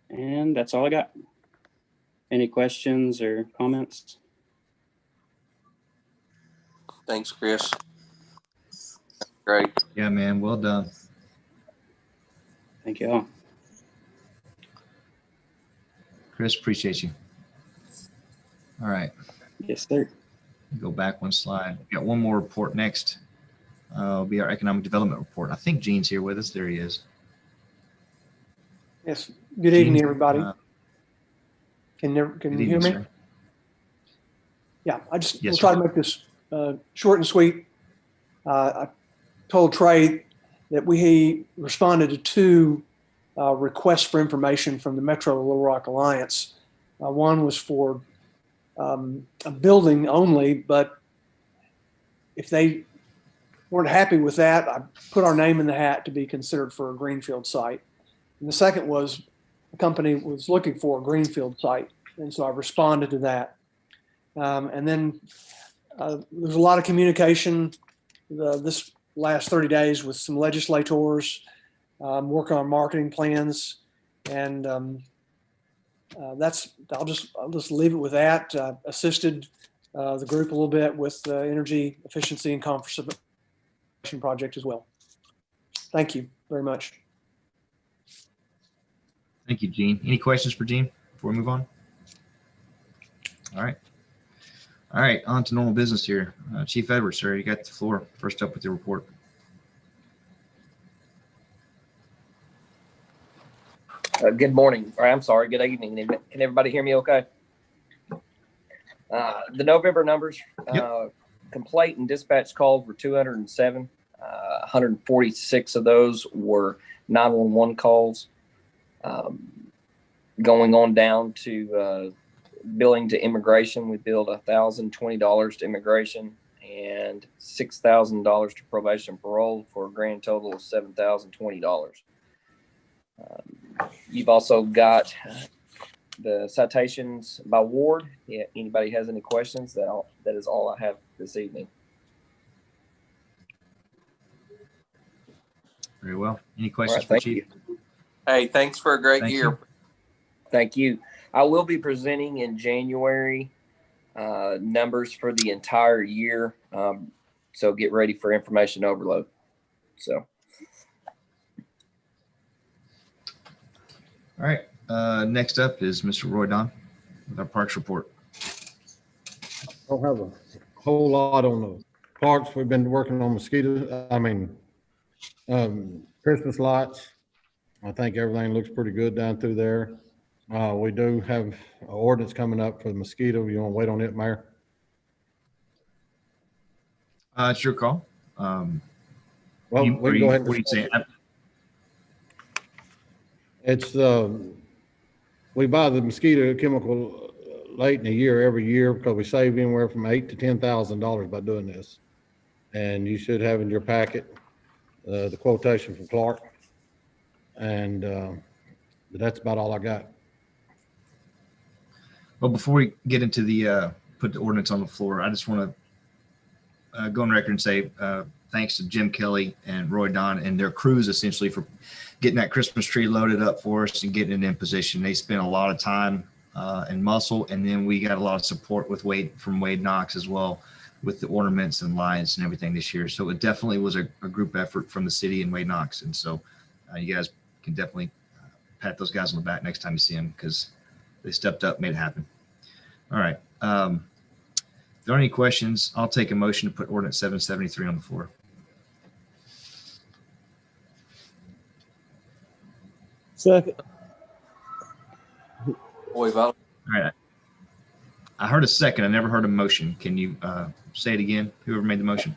And that's all I got. Any questions or comments? Thanks, Chris. Great. Yeah, man. Well done. Thank you all. Chris, appreciate you. All right. Yes, sir. Go back one slide. We got one more report next. Will be our economic development report. I think Gene's here with us. There he is. Yes. Good evening, Gene, everybody. Can you good hear evening, me? sir. Yeah, Yes, we'll sir. try to make this short and sweet. I told Trey that we responded to two requests for information from the Metro Little Rock Alliance. One was for a building only, but if they weren't happy with that, I put our name in the hat to be considered for a greenfield site. And the second was the company was looking for a greenfield site, and so I responded to that. And then there's a lot of communication this last 30 days with some legislators, working on marketing plans, and I'll just leave it with that. Assisted the group a little bit with the energy efficiency and conservation project as well. Thank you very much. Thank you, Gene. Any questions for Gene before we move on? All right. All right, on to normal business here. Chief Edwards, sir, you got the floor. First up with your report. Good morning, or I'm sorry, good evening. Can everybody hear me okay? The November numbers, complaint and dispatch calls were 207. 146 of those were 911 calls. Going on down to billing to immigration, we billed $1,020 to immigration and $6,000 to probation and parole for a grand total of $7,020. You've also got the citations by ward. Yeah, anybody has any questions? That is all I have this evening. Very well. Any questions All right, for Chief? you. Hey, thanks for a great Thank year. you. Thank you. I will be presenting in January numbers for the entire year. So get ready for information overload. So. All right. Next up is Mr. Roy Don with our parks report. I don't have a whole lot on the parks. We've been working on Christmas lights. I think everything looks pretty good down through there. We do have an ordinance coming up for the mosquito. You want to wait on it, Mayor? It's your call. Well, we can go ahead. What are you saying? It's we buy the mosquito chemical late in the year every year because we save anywhere from $8,000 to $10,000 by doing this. And you should have in your packet the quotation from Clark. And that's about all I got. Well, before we get into the put the ordinance on the floor, I just want to go on record and say thanks to Jim Kelly and Roy Don and their crews essentially for getting that Christmas tree loaded up for us and getting it in position. They spent a lot of time and muscle, and then we got a lot of support with from Wade Knox as well with the ornaments and lights and everything this year. So it definitely was a group effort from the city and Wade Knox. And so you guys can definitely pat those guys on the back next time you see them because they stepped up, made it happen. All right. If there are any questions, I'll take a motion to put ordinance 773 on the floor. Second. Boy, Val. All right. I heard a second. I never heard a motion. Can you say it again? Whoever made the motion.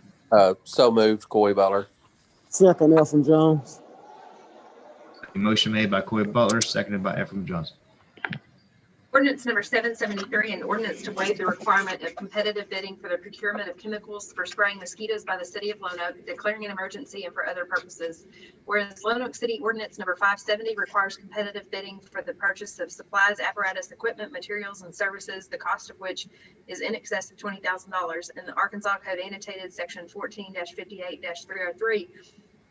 So moved, Coy Butler. Second, Elfin Jones. Motion made by Coy Butler, seconded by Ephraim Johnson. Ordinance number 773, an ordinance to waive the requirement of competitive bidding for the procurement of chemicals for spraying mosquitoes by the city of Lonoke, declaring an emergency and for other purposes. Whereas Lonoke City Ordinance number 570 requires competitive bidding for the purchase of supplies, apparatus, equipment, materials, and services, the cost of which is in excess of $20,000, and the Arkansas Code annotated section 14-58-303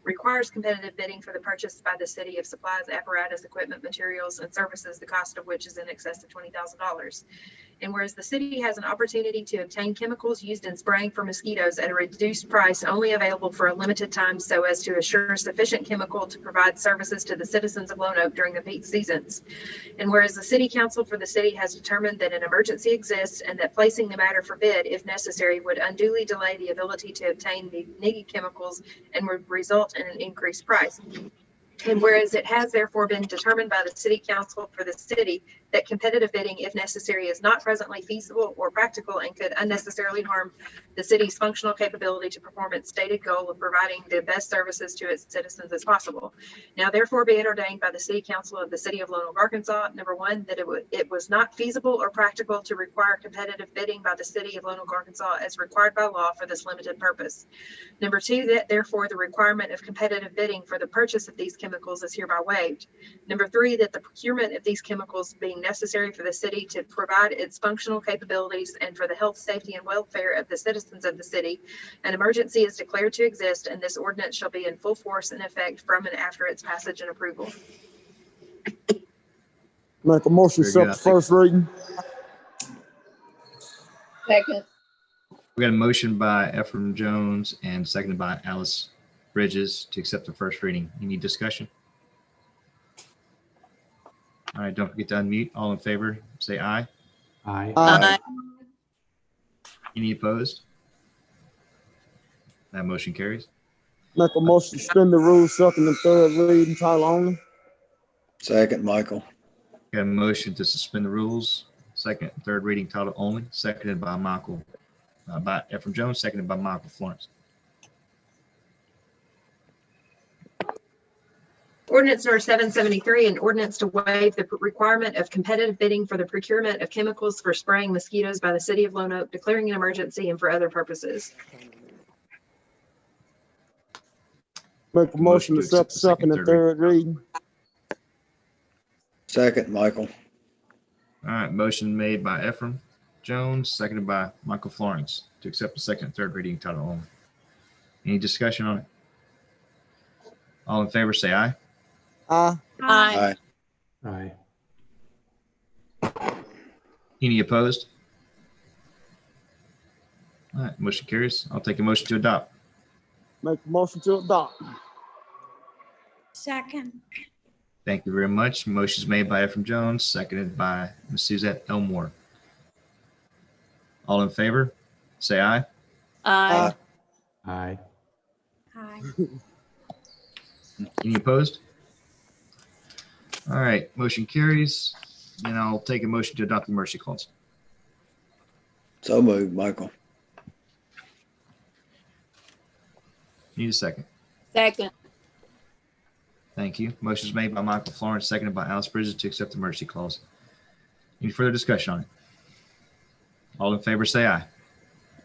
requires competitive bidding for the purchase by the city of supplies, apparatus, equipment, materials, and services, the cost of which is in excess of $20,000. And whereas the city has an opportunity to obtain chemicals used in spraying for mosquitoes at a reduced price only available for a limited time so as to assure sufficient chemical to provide services to the citizens of Lonoke during the peak seasons. And whereas the city council for the city has determined that an emergency exists and that placing the matter for bid, if necessary, would unduly delay the ability to obtain the needed chemicals and would result in an increased price. And whereas it has therefore been determined by the city council for the city that competitive bidding, if necessary, is not presently feasible or practical and could unnecessarily harm the city's functional capability to perform its stated goal of providing the best services to its citizens as possible. Now, therefore, be it ordained by the city council of the city of Lonoke, Arkansas, number one, that it was not feasible or practical to require competitive bidding by the city of Lonoke, Arkansas, as required by law for this limited purpose. Number two, that therefore the requirement of competitive bidding for the purchase of these chemicals is hereby waived. Number three, that the procurement of these chemicals being necessary for the city to provide its functional capabilities and for the health, safety, and welfare of the citizens of the city, an emergency is declared to exist, and this ordinance shall be in full force and effect from and after its passage and approval. Make a motion to accept the first reading. Second. We got a motion by Ephraim Jones and seconded by Alice Bridges to accept the first reading. Any discussion? All right, don't forget to unmute. All in favor, say aye. Aye. Aye. Any opposed? That motion carries. Make a motion to suspend the rules, second and third reading, title only. Second, Michael. Got a motion to suspend the rules, second and third reading, title only, seconded by Michael, by Ephraim Jones, seconded by Michael Florence. Ordinance number 773, an ordinance to waive the requirement of competitive bidding for the procurement of chemicals for spraying mosquitoes by the city of Lonoke, declaring an emergency and for other purposes. Make a motion to accept the second and third reading. Second, Michael. All right, motion made by Ephraim Jones, seconded by Michael Florence to accept the second and third reading, title only. Any discussion on it? All in favor, say aye. Aye. Aye. Aye. Any opposed? All right, motion carries. I'll take a motion to adopt. Make a motion to adopt. Second. Thank you very much. Motion is made by Ephraim Jones, seconded by Ms. Suzette Elmore. All in favor, say aye. Aye. Aye. Aye. Any opposed? All right, motion carries. And I'll take a motion to adopt the mercy clause. So moved, Michael. Need a second. Second. Thank you. Motion is made by Michael Florence, seconded by Alice Bridges to accept the mercy clause. Any further discussion on it? All in favor, say aye.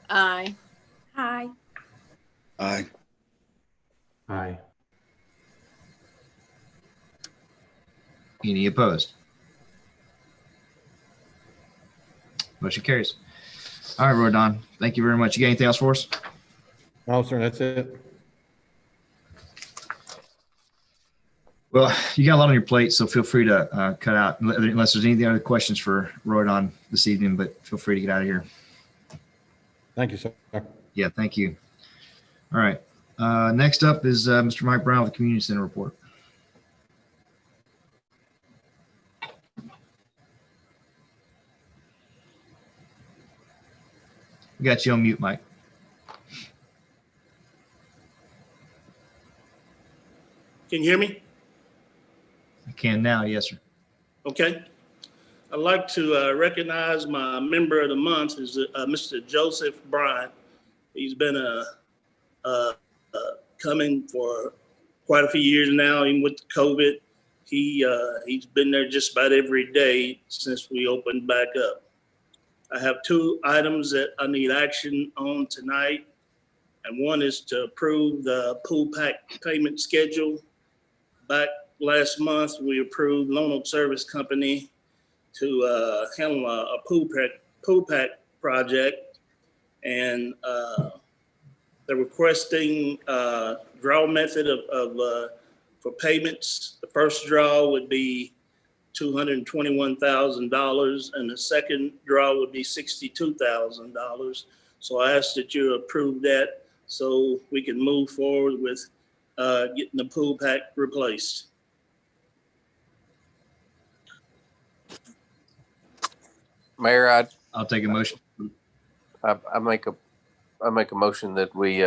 Aye. Aye. Aye. Aye. Any opposed? Motion carries. All right, Rodon, thank you very much. You got anything else for us? No, sir, that's it. Well, you got a lot on your plate, so feel free to cut out unless there's any other questions for Rodon this evening, but feel free to get out of here. Thank you, sir. Yeah, thank you. All right. Next up is Mr. Mike Brown with the Community Center report. We got you on mute, Mike. Can you hear me? I can now, yes, sir. Okay. I'd like to recognize my member of the month is Mr. Joseph Bryant. He's been coming for quite a few years now, even with COVID. He's been there just about every day since we opened back up. I have two items that I need action on tonight, and one is to approve the pool pack payment schedule. Back last month, we approved Loan Oak Service Company to handle a pool pack project, and they're requesting draw method for payments. The first draw would be $221,000, and the second draw would be $62,000. So I ask that you approve that so we can move forward with getting the pool pack replaced. Mayor, I'll take a motion. I make a motion that we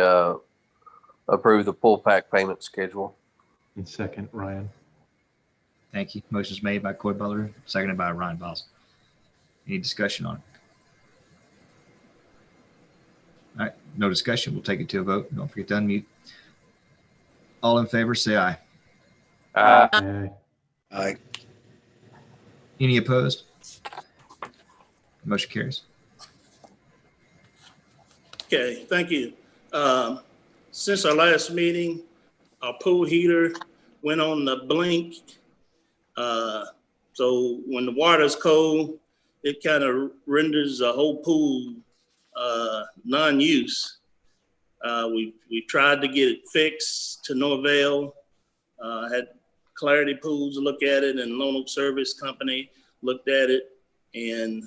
approve the pool pack payment schedule. And second, Ryan. Thank you. Motion's made by Coy Butler, seconded by Ryan Boswell. Any discussion on it? All right, no discussion. We'll take it to a vote. Don't forget to unmute. All in favor, say aye. Aye. Aye. Any opposed? Motion carries. Okay, thank you. Since our last meeting, our pool heater went on the blink. So when the water's cold, it kind of renders the whole pool non-use. We tried to get it fixed to no avail. Had Clarity Pools look at it, and Loan Oak Service Company looked at it, and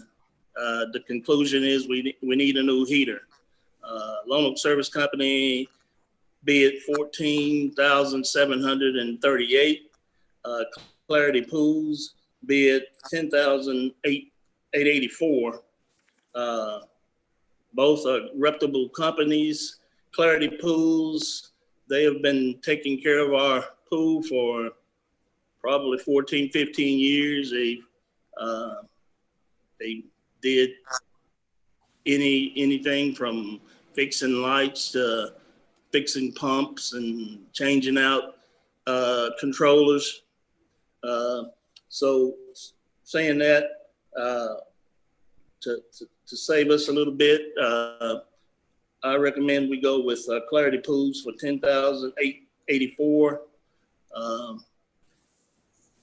the conclusion is we need a new heater. Loan Oak Service Company bid $14,738. Clarity Pools bid $10,884. Both are reputable companies. Clarity Pools, they have been taking care of our pool for probably 14, 15 years. They did anything from fixing lights to fixing pumps and changing out controllers. So saying that, to save us a little bit, I recommend we go with Clarity Pools for $10,884.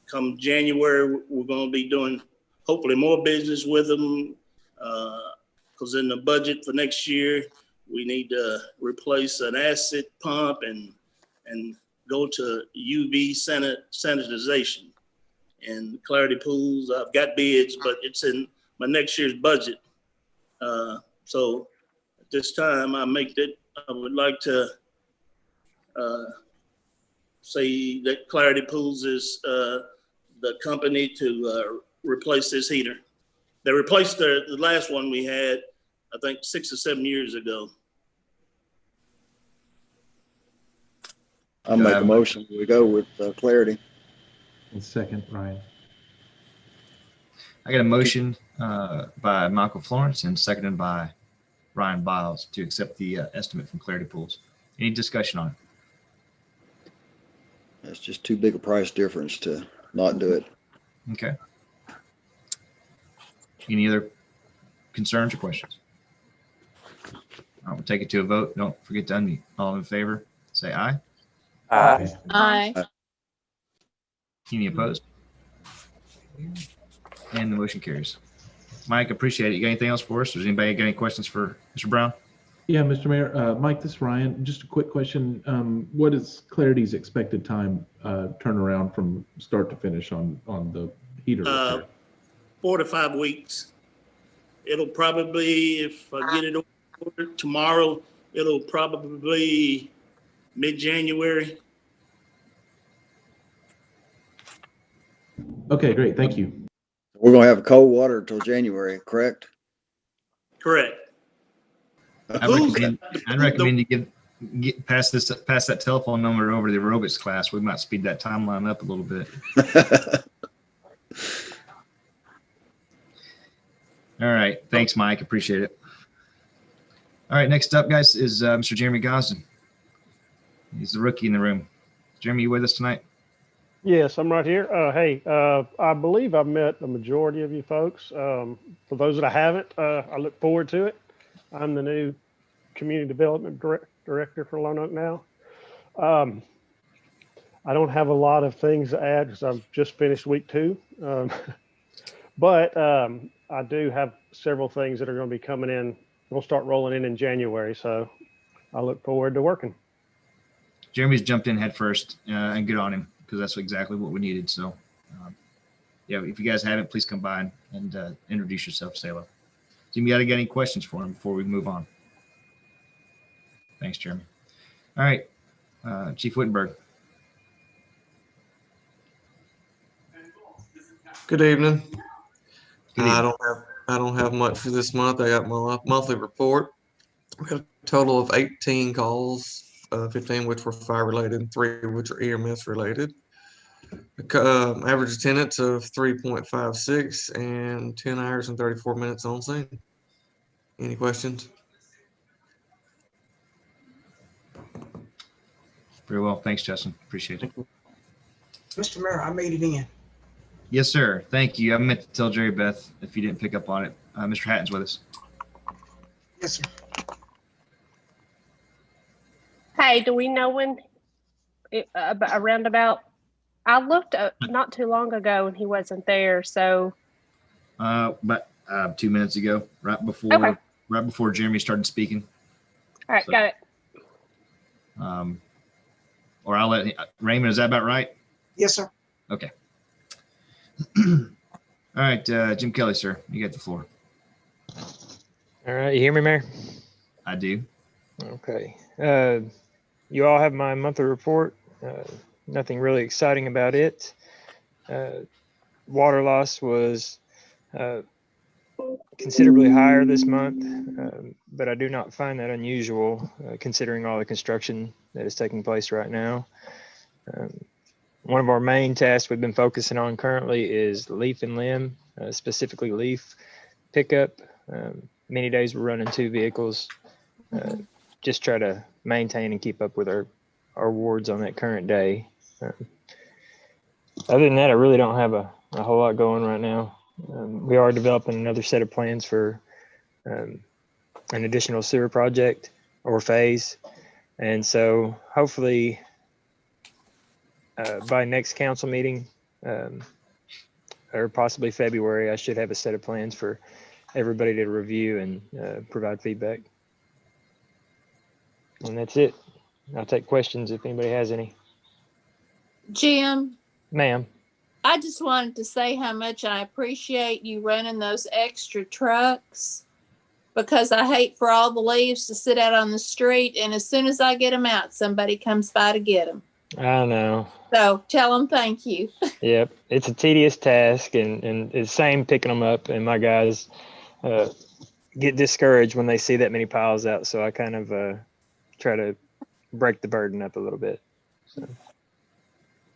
Come January, we're going to be doing hopefully more business with them, because in the budget for next year, we need to replace an acid pump and go to UV sanitization. And Clarity Pools, I've got bids, but it's in my next year's budget. So at this time, I would like to say that Clarity Pools is the company to replace this heater. They replaced the last one we had, I think 6 or 7 years ago. I'll make a motion. We go with Clarity. And second, Ryan. I got a motion by Michael Florence and seconded by Ryan Biles to accept the estimate from Clarity Pools. Any discussion on it? That's just too big a price difference to not do it. Okay. Any other concerns or questions? We'll take it to a vote. Don't forget to unmute. All in favor, say aye. Aye. Aye. Any opposed? And the motion carries. Mike, appreciate it. You got anything else for us? Does anybody got any questions for Mr. Brown? Yeah, Mr. Mayor, Mike, this is Ryan. Just a quick question. What is Clarity's expected time turnaround from start to finish on the heater repair? 4 to 5 weeks. It'll probably, if I get it ordered tomorrow, it'll probably mid-January. Okay, great. Thank you. We're going to have cold water until January, correct? Correct. I'd recommend you get pass that telephone number over to the aerobics class. We might speed that timeline up a little bit. All right. Thanks, Mike. Appreciate it. All right. Next up, guys, is Mr. Jeremy Gosden. He's the rookie in the room. Jeremy, you with us tonight? Yes, I'm right here. Hey, I believe I've met the majority of you folks. For those that I haven't, I look forward to it. I'm the new community development director for Lone Oak now. Um, I don't have a lot of things to add because I've just finished week 2. But I do have several things that are going to be coming in. We'll start rolling in January. So I look forward to working. Jeremy's jumped in head first, and good on him, because that's exactly what we needed. So, yeah, if you guys haven't, please come by and introduce yourself, say hello. Jim, you got any questions for him before we move on? Thanks, Jeremy. All right, Chief Wittenberg. Good evening. Good evening. I don't have much for this month. I got my monthly report. We had a total of 18 calls, 15 which were fire related and 3 which are EMS related. Average attendance of 3.56 and 10 hours and 34 minutes on scene. Any questions? Very well. Thanks, Justin. Appreciate it. Mr. Mayor, I made it in. Yes, sir. Thank you. I meant to tell Jerry Beth if you didn't pick up on it. Mr. Hatton's with us. Yes, sir. Hey, do we know when around about? I looked not too long ago and he wasn't there. So About 2 minutes ago, right before Jeremy started speaking. All right, so, got it. Or I'll let Raymond. Is that about right? Yes, sir. Okay. All right, Jim Kelly, sir, you got the floor. All right, you hear me, Mayor? I do. Okay. You all have my monthly report. Nothing really exciting about it. Water loss was considerably higher this month, but I do not find that unusual considering all the construction that is taking place right now. One of our main tasks we've been focusing on currently is leaf and limb, specifically leaf pickup. Many days we're running 2 vehicles, just try to maintain and keep up with our wards on that current day. Other than that, I really don't have a whole lot going right now. We are developing another set of plans for an additional sewer project or phase. And so hopefully by next council meeting or possibly February, I should have a set of plans for everybody to review and provide feedback. And that's it. I'll take questions if anybody has any. Jim. Ma'am. I just wanted to say how much I appreciate you running those extra trucks, because I hate for all the leaves to sit out on the street, and as soon as I get them out, somebody comes by to get them. I know. So tell them thank you. Yep, it's a tedious task, and it's the same picking them up, and my guys get discouraged when they see that many piles out, so I kind of try to break the burden up a little bit. So.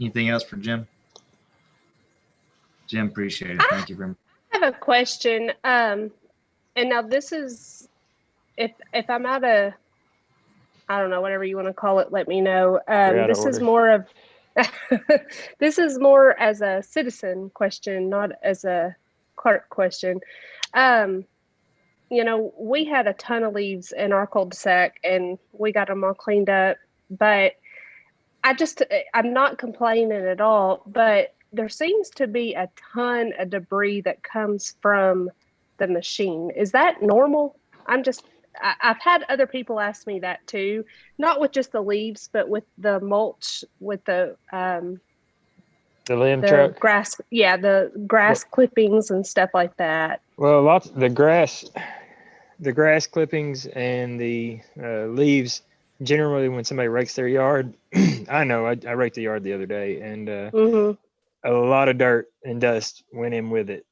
Anything else for Jim? Jim, appreciate it. Thank you very much. I have a question. And now this is, if I'm out of, I don't know, whatever you want to call it, let me know. This is more of, this is more as a citizen question, not as a clerk question. You know, we had a ton of leaves in our cul-de-sac and we got them all cleaned up, but I'm not complaining at all, but there seems to be a ton of debris that comes from the machine. Is that normal? I've had other people ask me that too, not with just the leaves, but with the mulch, with the limb truck, grass. Yeah. The grass clippings and stuff like that. Well, the grass clippings and the leaves, generally when somebody rakes their yard, I know I raked the yard the other day, and a lot of dirt and dust went in with it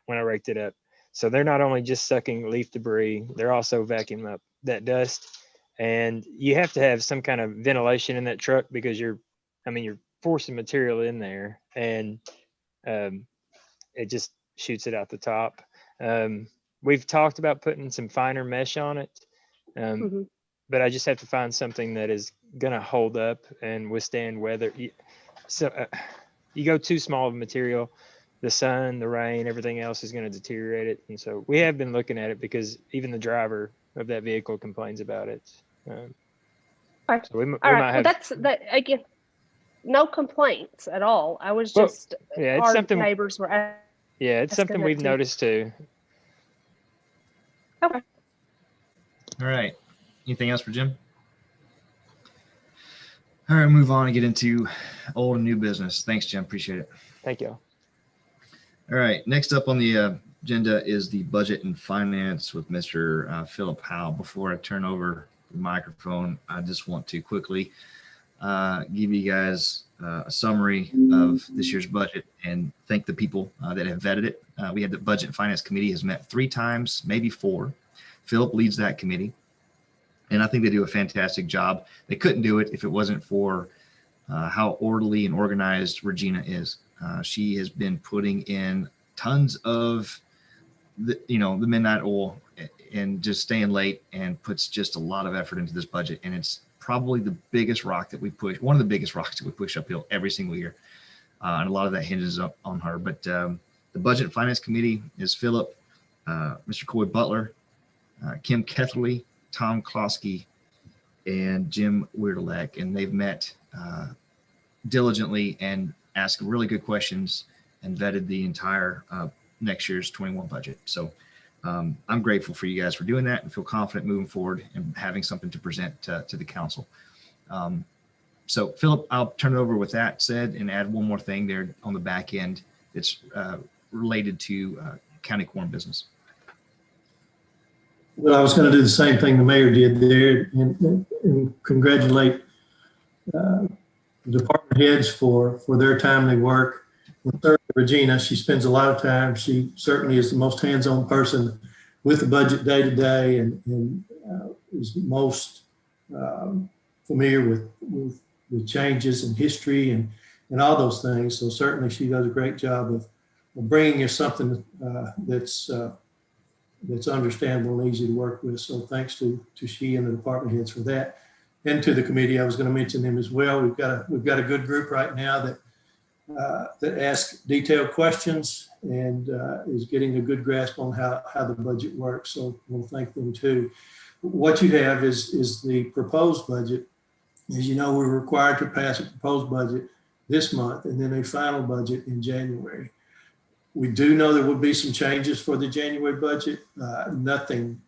when I raked it up. So they're not only just sucking leaf debris, they're also vacuuming up that dust. And you have to have some kind of ventilation in that truck because you're forcing material in there, and it just shoots it out the top. We've talked about putting some finer mesh on it, but I just have to find something that is going to hold up and withstand weather. So you go too small of material, the sun, the rain, everything else is going to deteriorate it. And so we have been looking at it because even the driver of that vehicle complains about it. So all might right. have. Well, that's that again. No complaints at all. I was Well, just yeah, it's our something. neighbors were. Yeah, it's something we've noticed too. Okay. All right. Anything else for Jim? All right, move on and get into old and new business. Thanks, Jim. Appreciate it. Thank you. All right. Next up on the agenda is the budget and finance with Mr. Philip Howe. Before I turn over the microphone, I just want to quickly give you guys a summary of this year's budget and thank the people that have vetted it. We had the Budget and Finance Committee has met 3 times, maybe 4. Philip leads that committee, and I think they do a fantastic job. They couldn't do it if it wasn't for how orderly and organized Regina is. She has been putting in tons of the midnight oil and just staying late, and puts just a lot of effort into this budget. And it's probably the biggest rock that we push, one of the biggest rocks that we push uphill every single year. And a lot of that hinges up on her. But the Budget and Finance Committee is Philip, Mr. Coy Butler, Kim Ketherly, Tom Klosky, and Jim Weirdelek. And they've met diligently and asked really good questions and vetted the entire next year's 21 budget. So I'm grateful for you guys for doing that and feel confident moving forward and having something to present to the council. So Philip, I'll turn it over with that said and add one more thing there on the back end that's related to county corn business. Well, I was going to do the same thing the mayor did there and congratulate the department heads for their timely work. With Regina, she spends a lot of time. She certainly is the most hands-on person with the budget day to day, and is most familiar with changes in history and all those things. So certainly she does a great job of bringing us something that's understandable and easy to work with. So thanks to she and the department heads for that, and to the committee. I was going to mention them as well. We've got a good group right now that ask detailed questions and is getting a good grasp on how the budget works. So we'll thank them too. What you have is the proposed budget. As you know, we're required to pass a proposed budget this month and then a final budget in January. We do know there will be some changes for the January budget. Nothing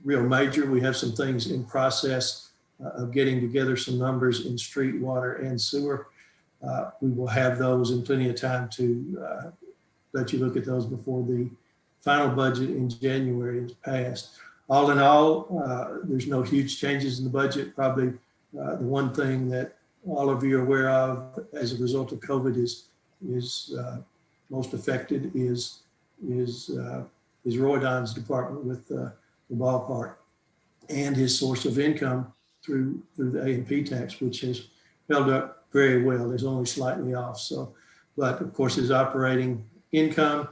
real major. We have some things in process of getting together some numbers in street, water, and sewer. We will have those in plenty of time to let you look at those before the final budget in January is passed. All in all, there's no huge changes in the budget. Probably the one thing that all of you are aware of as a result of COVID is most affected is Roy Don's department with the ballpark and his source of income through the A&P tax, which has held up very well. There's only slightly off. So, but of course his operating income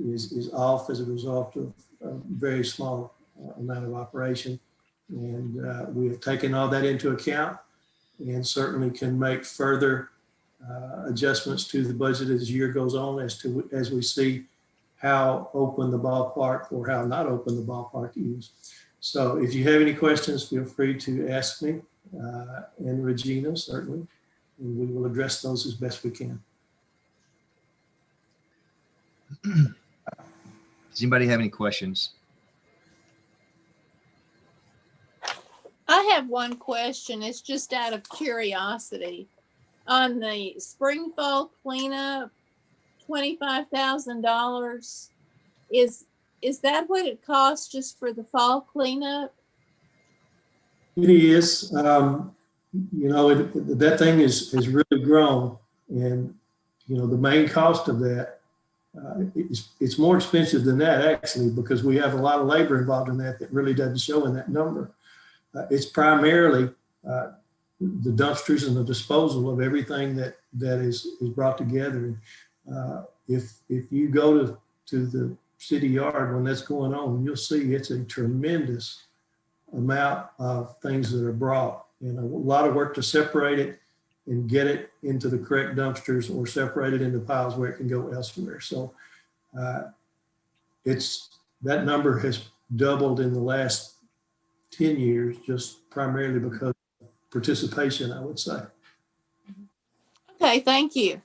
is off as a result of a very small amount of operation. And we have taken all that into account and certainly can make further adjustments to the budget as the year goes on as we see how open the ballpark or how not open the ballpark is. So if you have any questions, feel free to ask me and Regina, certainly, and we will address those as best we can. Does anybody have any questions? I have one question. It's just out of curiosity. On the spring fall cleanup, $25,000, is that what it costs just for the fall cleanup? It is. You know, that thing has really grown, and you know the main cost of that it's more expensive than that actually, because we have a lot of labor involved in that really doesn't show in that number. It's primarily the dumpsters and the disposal of everything that is brought together. If you go to the city yard when that's going on, you'll see it's a tremendous amount of things that are brought, and a lot of work to separate it and get it into the correct dumpsters or separate it into piles where it can go elsewhere. So that number has doubled in the last 10 years, just primarily because of participation, I would say. Okay, thank you.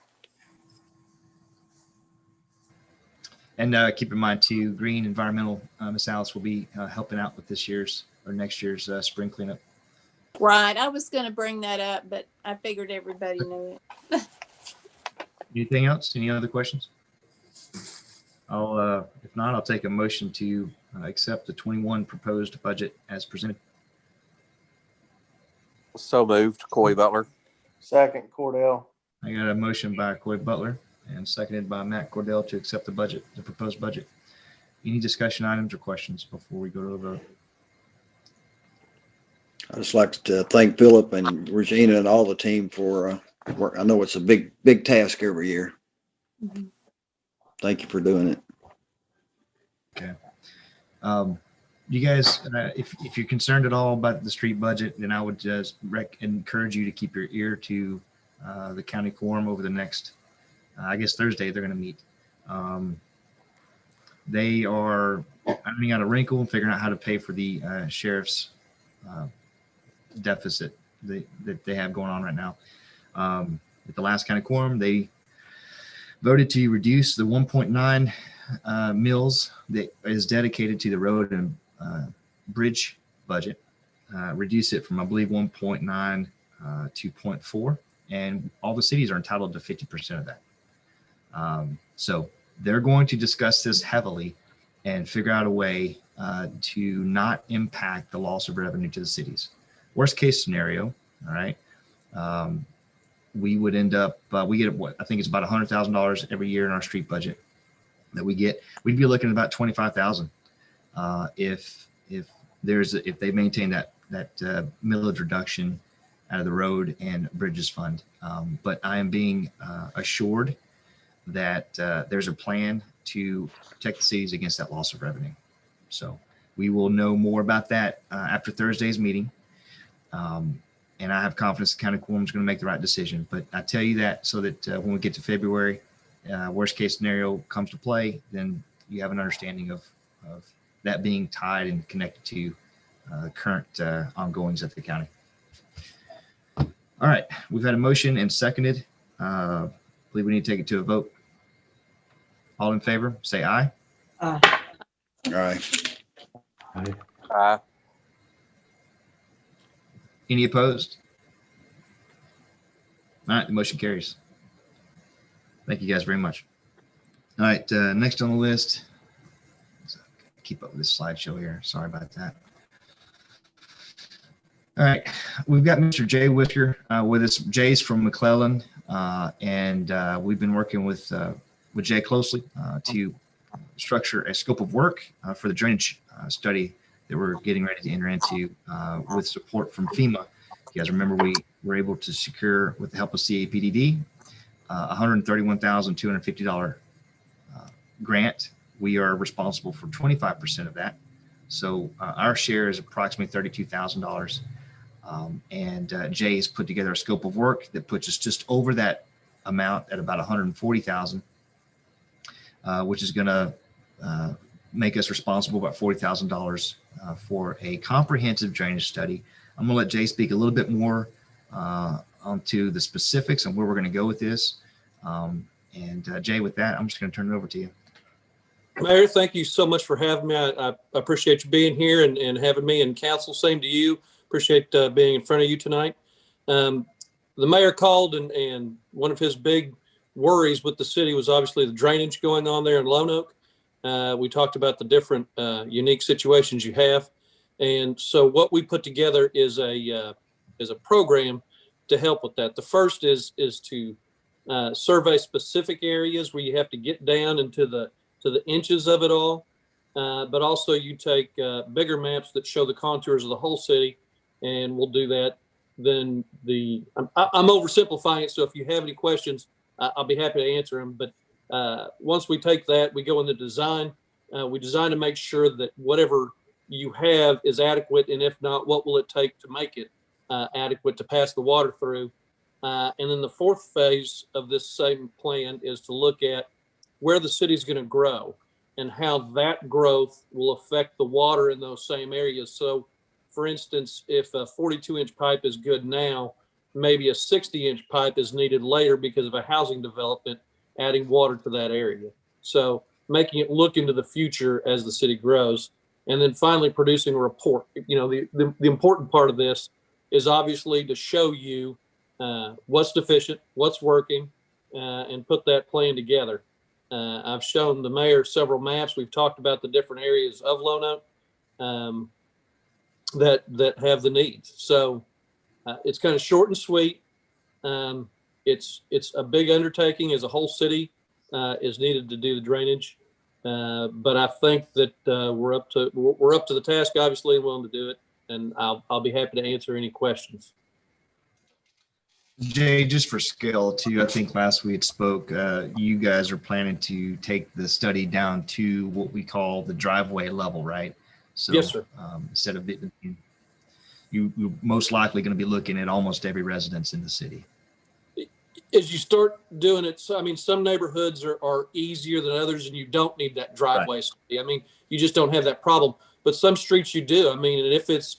And keep in mind too, Green Environmental, Ms. Alice will be helping out with this year's or next year's spring cleanup. Right. I was going to bring that up, but I figured everybody knew it. Anything else? Any other questions? If not, I'll take a motion to accept the 21 proposed budget as presented. So moved. Coy Butler. Second, Cordell. I got a motion by Coy Butler and seconded by Matt Cordell to accept the budget, the proposed budget. Any discussion items or questions before we go to the vote? I'd just like to thank Philip and Regina and all the team for work. I know it's a big task every year. Mm-hmm. Thank you for doing it. Okay. You guys, if you're concerned at all about the street budget, then I would just encourage you to keep your ear to the county quorum over the next, I guess Thursday they're going to meet. They are ironing out a wrinkle and figuring out how to pay for the sheriff's deficit that they have going on right now. At the last county quorum, they voted to reduce the 1.9 mills that is dedicated to the road and bridge budget, reduce it from, I believe, 1.9 to 0.4, and all the cities are entitled to 50% of that. So they're going to discuss this heavily and figure out a way to not impact the loss of revenue to the cities. Worst case scenario, all right, we would end up, we get what I think it's about $100,000 every year in our street budget that we get. We'd be looking at about $25,000 if they maintain that millage reduction out of the road and bridges fund. But I am being assured that there's a plan to protect the cities against that loss of revenue. So we will know more about that after Thursday's meeting. And I have confidence the county quorum is going to make the right decision. But I tell you that so that when we get to February, worst case scenario comes to play, then you have an understanding of that being tied and connected to current ongoings at the county. All right, we've had a motion and seconded. I believe we need to take it to a vote. All in favor, say aye. Aye. Aye. Aye. Any opposed? All right, the motion carries. Thank you guys very much. All right, next on the list, keep up with this slideshow here. Sorry about that. All right, we've got Mr. Jay Whisker with us. Jay's from McClellan, and we've been working with Jay closely to structure a scope of work for the drainage study that we're getting ready to enter into with support from FEMA. You guys remember we were able to secure, with the help of CAPDD, $131,250 grant. We are responsible for 25% of that. So our share is approximately $32,000. And Jay has put together a scope of work that puts us just over that amount at about $140,000, which is going to make us responsible about $40,000 for a comprehensive drainage study. I'm going to let Jay speak a little bit more onto the specifics and where we're going to go with this. Jay, with that, I'm just going to turn it over to you. Mayor, thank you so much for having me. I appreciate you being here and having me, and council, same to you. Appreciate being in front of you tonight. The mayor called, and one of his big worries with the city was obviously the drainage going on there in Lone Oak. We talked about the different unique situations you have. And so what we put together is a program to help with that. The first is to survey specific areas where you have to get down into the inches of it all. But also you take bigger maps that show the contours of the whole city, and we'll do that. Then I'm oversimplifying it, so if you have any questions, I'll be happy to answer them. But once we take that, we go into design. We design to make sure that whatever you have is adequate, and if not, what will it take to make it adequate to pass the water through? And then the fourth phase of this same plan is to look at where the city's going to grow and how that growth will affect the water in those same areas. So, for instance, if a 42-inch pipe is good now, maybe a 60-inch pipe is needed later because of a housing development adding water to that area. So making it look into the future as the city grows. And then finally producing a report. The important part of this is obviously to show you what's deficient, what's working, and put that plan together. I've shown the mayor several maps. We've talked about the different areas of Lonoke that have the needs. So it's kind of short and sweet. It's a big undertaking, as a whole city is needed to do the drainage. But I think that we're up to the task, obviously, and willing to do it. And I'll be happy to answer any questions. Jay, just for scale too, I think last we had spoke, you guys are planning to take the study down to what we call the driveway level, right? So, yes, sir. Instead of it, you're most likely going to be looking at almost every residence in the city. As you start doing it, so, I mean, some neighborhoods are easier than others, and you don't need that driveway. Right. I mean, you just don't have that problem. But some streets you do. I mean, and if it's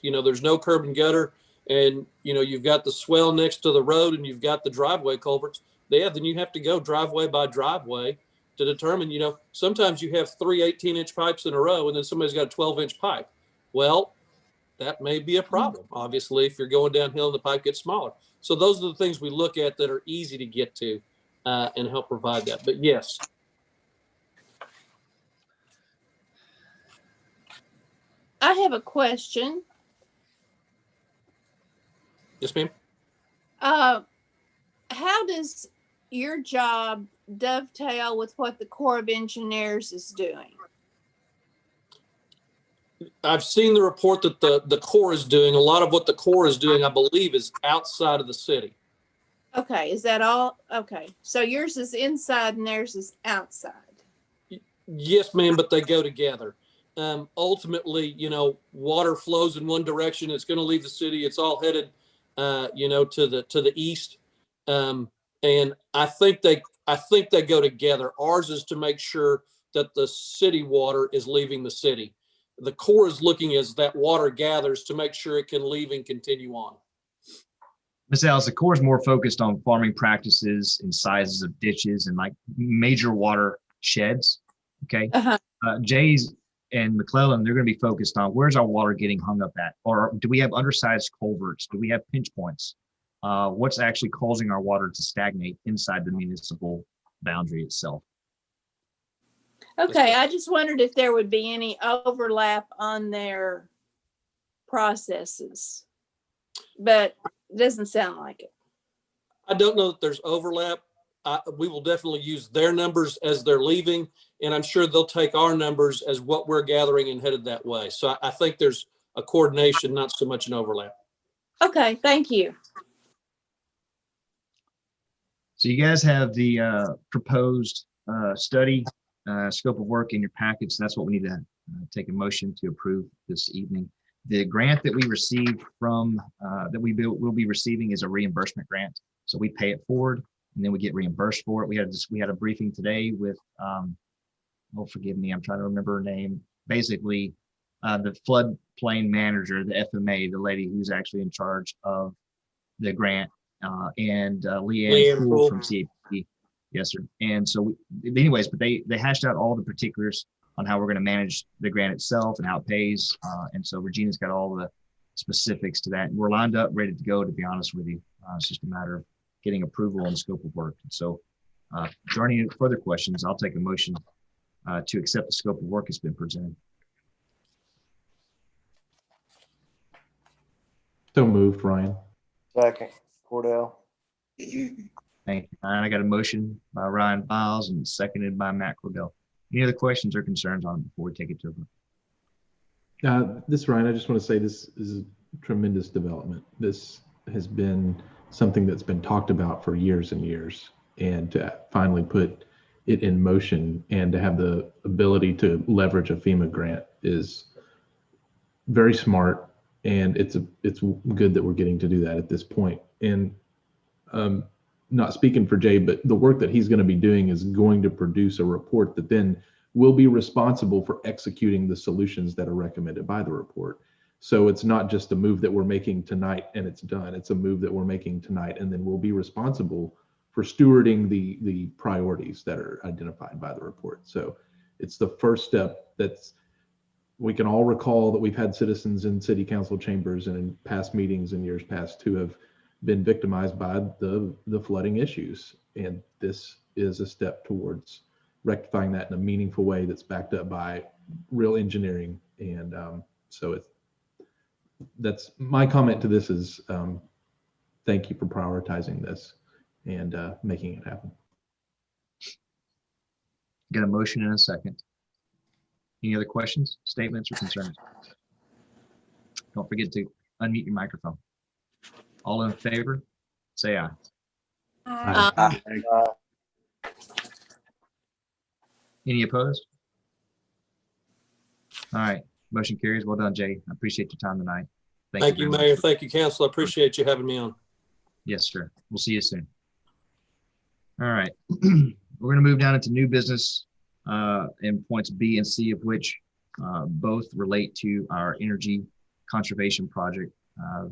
there's no curb and gutter, and you've got the swell next to the road, and you've got the driveway culverts, then you have to go driveway by driveway to determine. Sometimes you have 3 18-inch pipes in a row, and then somebody's got a 12-inch pipe. Well, that may be a problem. Obviously, if you're going downhill and the pipe gets smaller. So those are the things we look at that are easy to get to and help provide that. But yes. I have a question. Yes, ma'am. How does your job dovetail with what the Corps of Engineers is doing? I've seen the report that the Corps is doing. A lot of what the Corps is doing, I believe, is outside of the city. Okay, is that all? Okay, so yours is inside and theirs is outside. Yes, ma'am, but they go together. Ultimately, water flows in one direction. It's going to leave the city. It's all headed, to the east. And I think they go together. Ours is to make sure that the city water is leaving the city. The Corps is looking as that water gathers to make sure it can leave and continue on. Ms. Alice, the Corps is more focused on farming practices and sizes of ditches and like major water sheds. Okay. Jay's and McClellan, they're going to be focused on where's our water getting hung up at, or do we have undersized culverts? Do we have pinch points? What's actually causing our water to stagnate inside the municipal boundary itself? Okay, I just wondered if there would be any overlap on their processes, but it doesn't sound like it. I don't know that there's overlap. We will definitely use their numbers as they're leaving, and I'm sure they'll take our numbers as what we're gathering and headed that way. So I think there's a coordination, not so much an overlap. Okay, thank you. So you guys have the proposed study scope of work in your package. That's what we need to take a motion to approve this evening. The grant that we received from that will be receiving is a reimbursement grant. So we pay it forward and then we get reimbursed for it. We had a briefing today with oh, forgive me, I'm trying to remember her name. Basically, the floodplain manager, the FMA, the lady who's actually in charge of the grant, and Leanne Poole from CAP. Yes, sir. And so, anyways, but they hashed out all the particulars on how we're going to manage the grant itself and how it pays. And so Regina's got all the specifics to that. We're lined up, ready to go, to be honest with you. It's just a matter of getting approval on the scope of work. And so if there are any further questions, I'll take a motion to accept the scope of work that's been presented. So moved, Ryan. Second, Cordell. Thank you. I got a motion by Ryan Biles and seconded by Matt Cordell. Any other questions or concerns on it before we take it to a vote? This is Ryan. I just want to say this is a tremendous development. This has been something that's been talked about for years and years, and to finally put it in motion and to have the ability to leverage a FEMA grant is very smart, and it's good that we're getting to do that at this point. And not speaking for Jay, but the work that he's going to be doing is going to produce a report that then will be responsible for executing the solutions that are recommended by the report. So it's not just a move that we're making tonight and it's done. It's a move that we're making tonight, and then we'll be responsible for stewarding the priorities that are identified by the report. So it's the first step. We can all recall that we've had citizens in city council chambers and in past meetings in years past who have been victimized by the flooding issues. And this is a step towards rectifying that in a meaningful way that's backed up by real engineering. And so that's my comment to this is thank you for prioritizing this and making it happen. Got a motion and a second. Any other questions, statements, or concerns? Don't forget to unmute your microphone. All in favor, say aye. Aye. Any opposed? All right, motion carries. Well done, Jay. I appreciate your time tonight. Thank you, Mayor. Thank you, Council. I appreciate you having me on. Yes, sir. We'll see you soon. All right, we're going to move down into new business and points B and C of which both relate to our energy conservation project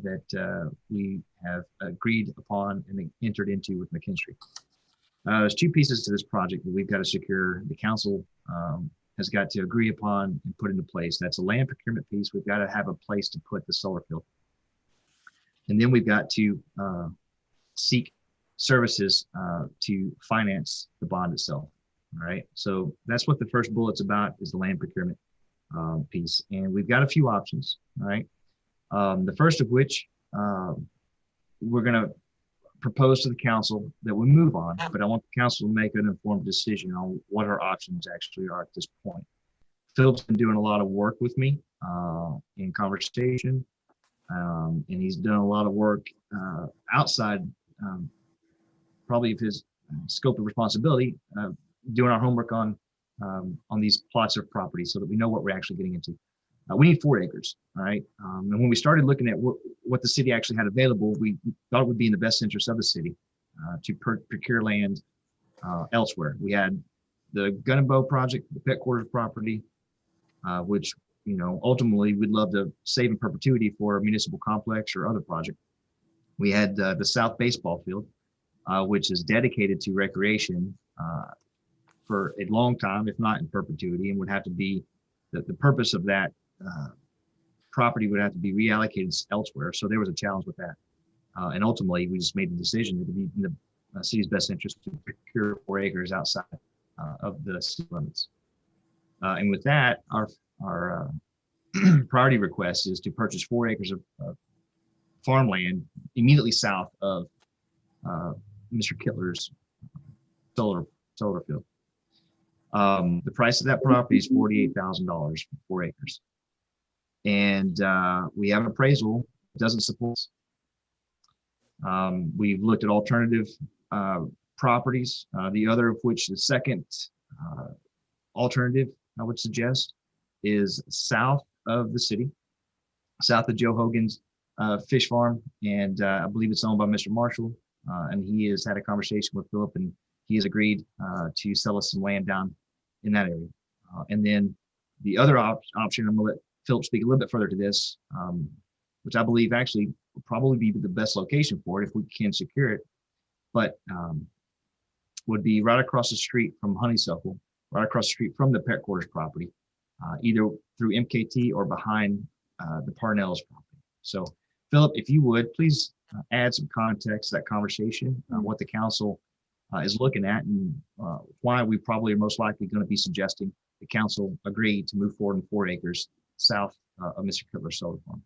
that we have agreed upon and entered into with McKinstry. There's two pieces to this project that we've got to secure. The council has got to agree upon and put into place. That's a land procurement piece. We've got to have a place to put the solar field. And then we've got to seek services to finance the bond itself. All right. So that's what the first bullet's about, is the land procurement piece. And we've got a few options. All right. The first of which we're going to propose to the council that we move on, but I want the council to make an informed decision on what our options actually are at this point. Philip's been doing a lot of work with me in conversation, and he's done a lot of work outside probably of his scope of responsibility, doing our homework on these plots of property so that we know what we're actually getting into. We need 4 acres, all right? And when we started looking at what the city actually had available, we thought it would be in the best interest of the city to procure land elsewhere. We had the Gun and Bow project, the pet quarters property, which, you know, ultimately we'd love to save in perpetuity for a municipal complex or other project. We had the South baseball field, which is dedicated to recreation for a long time, if not in perpetuity, and would have to be the purpose of that property would have to be reallocated elsewhere. So there was a challenge with that. And ultimately, we just made the decision that it would be in the city's best interest to procure 4 acres outside of the city limits. And with that, our priority request is to purchase 4 acres of farmland immediately south of Mr. Kittler's solar field. The price of that property is $48,000 for 4 acres. And we have an appraisal that doesn't support us. We've looked at alternative properties, the other of which the second alternative I would suggest is south of the city, south of Joe Hogan's fish farm. And I believe it's owned by Mr. Marshall. And he has had a conversation with Philip, and he has agreed to sell us some land down in that area. And then the other option, I'm going to let Philip speak a little bit further to this, which I believe actually will probably be the best location for it if we can secure it, but would be right across the street from Honeysuckle, right across the street from the pet quarters property, either through MKT or behind the Parnell's property. So Philip, if you would, please add some context to that conversation, what the council is looking at, and why we probably are most likely going to be suggesting the council agree to move forward in 4 acres south of Mr. Kittler's solar farm.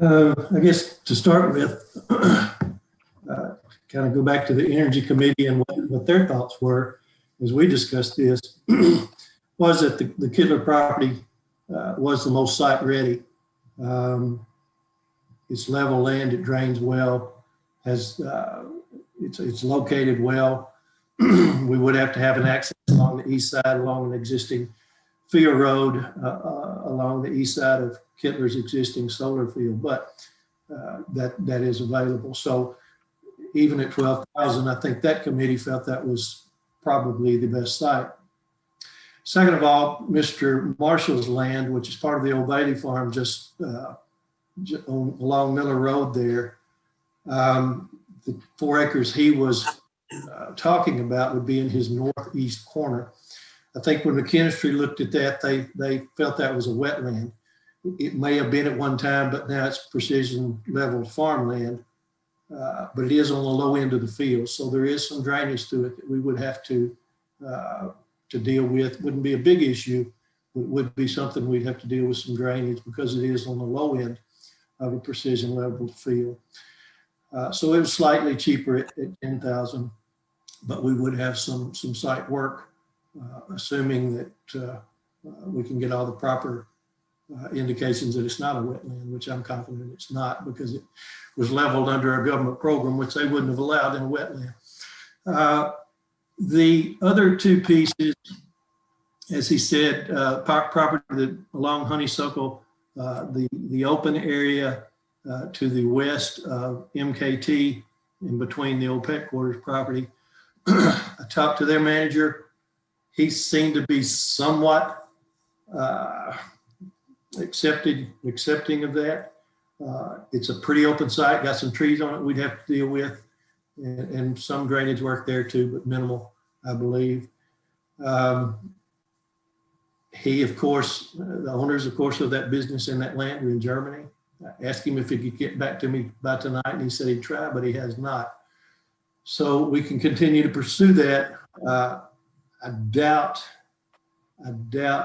I guess to start with, kind of go back to the Energy Committee and what their thoughts were as we discussed this, was that the Kittler property was the most site ready. It's level land, it drains well, has it's located well. We would have to have an access along the east side, along an existing field road, along the east side of Kittler's existing solar field, but that is available. So even at 12,000, I think that committee felt that was probably the best site. Second of all, Mr. Marshall's land, which is part of the Old Bailey farm, just along Miller Road there, the 4 acres he was talking about would be in his northeast corner. I think when McKinstry looked at that, they felt that was a wetland. It may have been at one time, but now it's precision leveled farmland. But it is on the low end of the field, so there is some drainage to it that we would have to deal with. Wouldn't be a big issue, but it would be something we'd have to deal with some drainage because it is on the low end of a precision leveled field. So it was slightly cheaper at 10,000, but we would have some site work, assuming that we can get all the proper indications that it's not a wetland, which I'm confident it's not, because it was leveled under a government program, which they wouldn't have allowed in a wetland. The other 2 pieces, as he said, property along Honeysuckle, the open area to the west of MKT in between the old pet quarters property. I talked to their manager. He seemed to be somewhat accepting of that. It's a pretty open site, got some trees on it we'd have to deal with, and some drainage work there too, but minimal, I believe. He, of course, the owners, of course, of that business in that land are in Germany. I asked him if he could get back to me by tonight, and he said he'd try, but he has not. So we can continue to pursue that. I doubt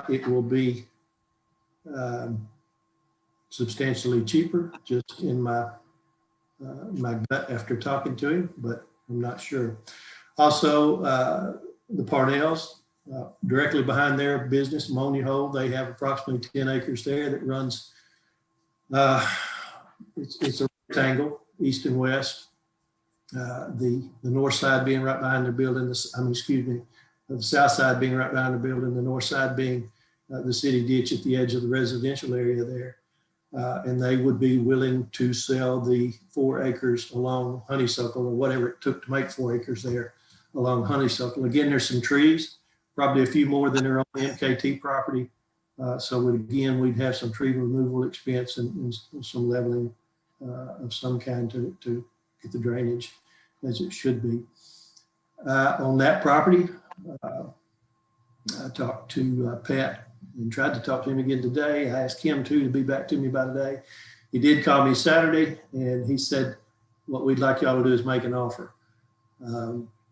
it will be substantially cheaper, just in my gut after talking to him, but I'm not sure. Also, the Parnells, directly behind their business, Ammonia Hole, they have approximately 10 acres there that runs, it's a rectangle, east and west. The north side being right behind the building, the south side being right behind the building, the north side being the city ditch at the edge of the residential area there. And they would be willing to sell the 4 acres along Honeysuckle, or whatever it took to make 4 acres there along Honeysuckle. Again, there's some trees, probably a few more than are on the MKT property. So we'd have some tree removal expense and some leveling of some kind to get the drainage as it should be. On that property, I talked to Pat and tried to talk to him again today. I asked him to be back to me by today. He did call me Saturday, and he said, what we'd like y'all to do is make an offer.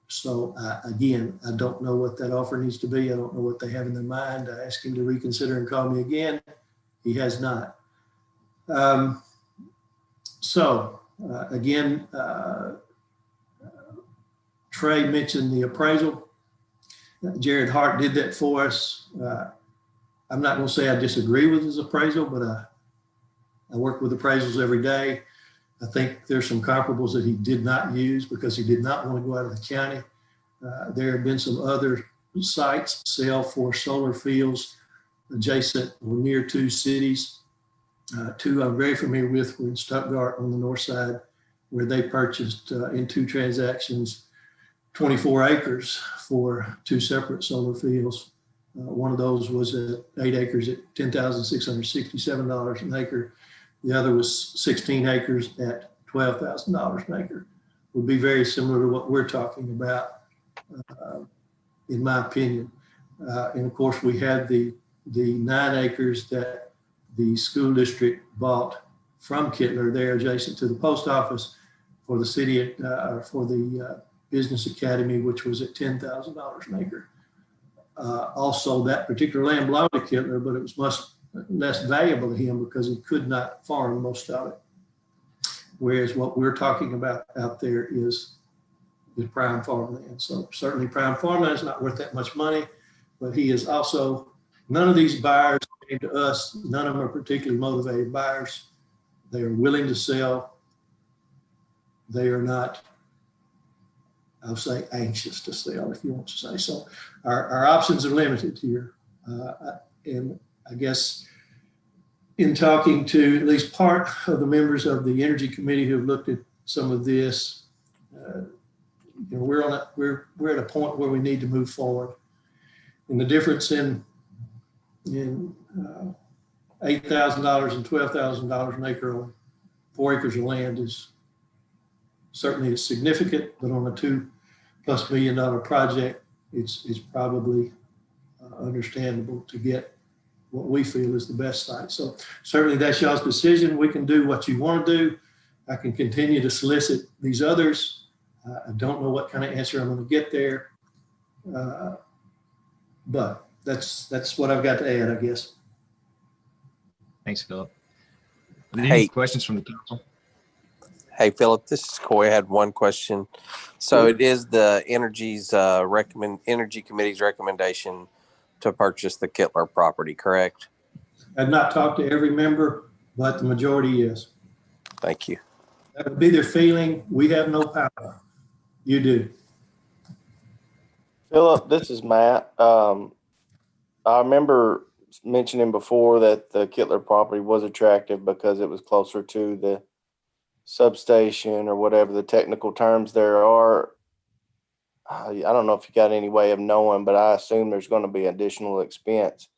So again, I don't know what that offer needs to be. I don't know what they have in their mind. I asked him to reconsider and call me again. He has not. Again, Trey mentioned the appraisal. Jared Hart did that for us. I'm not going to say I disagree with his appraisal, but I work with appraisals every day. I think there's some comparables that he did not use because he did not want to go out of the county. There have been some other sites sell for solar fields adjacent or near 2 cities. 2 I'm very familiar with were in Stuttgart on the north side, where they purchased in 2 transactions 24 acres for 2 separate solar fields. One of those was at 8 acres at $10,667 an acre. The other was 16 acres at $12,000 an acre. Would be very similar to what we're talking about, in my opinion. And of course, we had the 9 acres that the school district bought from Kittler there adjacent to the post office for the city, for the business academy, which was at $10,000 an acre. Also, that particular land belonged to Kittler, but it was much less valuable to him because he could not farm most of it. Whereas what we're talking about out there is prime farmland. So certainly prime farmland is not worth that much money, but he is also, none of these buyers came to us, none of them are particularly motivated buyers. They are willing to sell. They are not, I'll say, anxious to sell, if you want to say so. Our options are limited here. And I guess in talking to at least part of the members of the Energy Committee who have looked at some of this, you know, we're at a point where we need to move forward. And the difference in $8,000 and $12,000 an acre on 4 acres of land is certainly significant, but on a $2+ million project, it's probably understandable to get what we feel is the best site. So certainly that's y'all's decision. We can do what you want to do. I can continue to solicit these others. I don't know what kind of answer I'm going to get there, but that's what I've got to add, I guess. Thanks, Philip. Are there any questions from the council? Hey, Philip, this is Coy. I had one question. So it is the Energy Committee's recommendation to purchase the Kittler property, correct? I've not talked to every member, but the majority is. Thank you. That would be their feeling. We have no power. You do. Philip, this is Matt. I remember mentioning before that the Kittler property was attractive because it was closer to the substation or whatever the technical terms there are. I don't know if you got any way of knowing, but I assume there's going to be additional expense.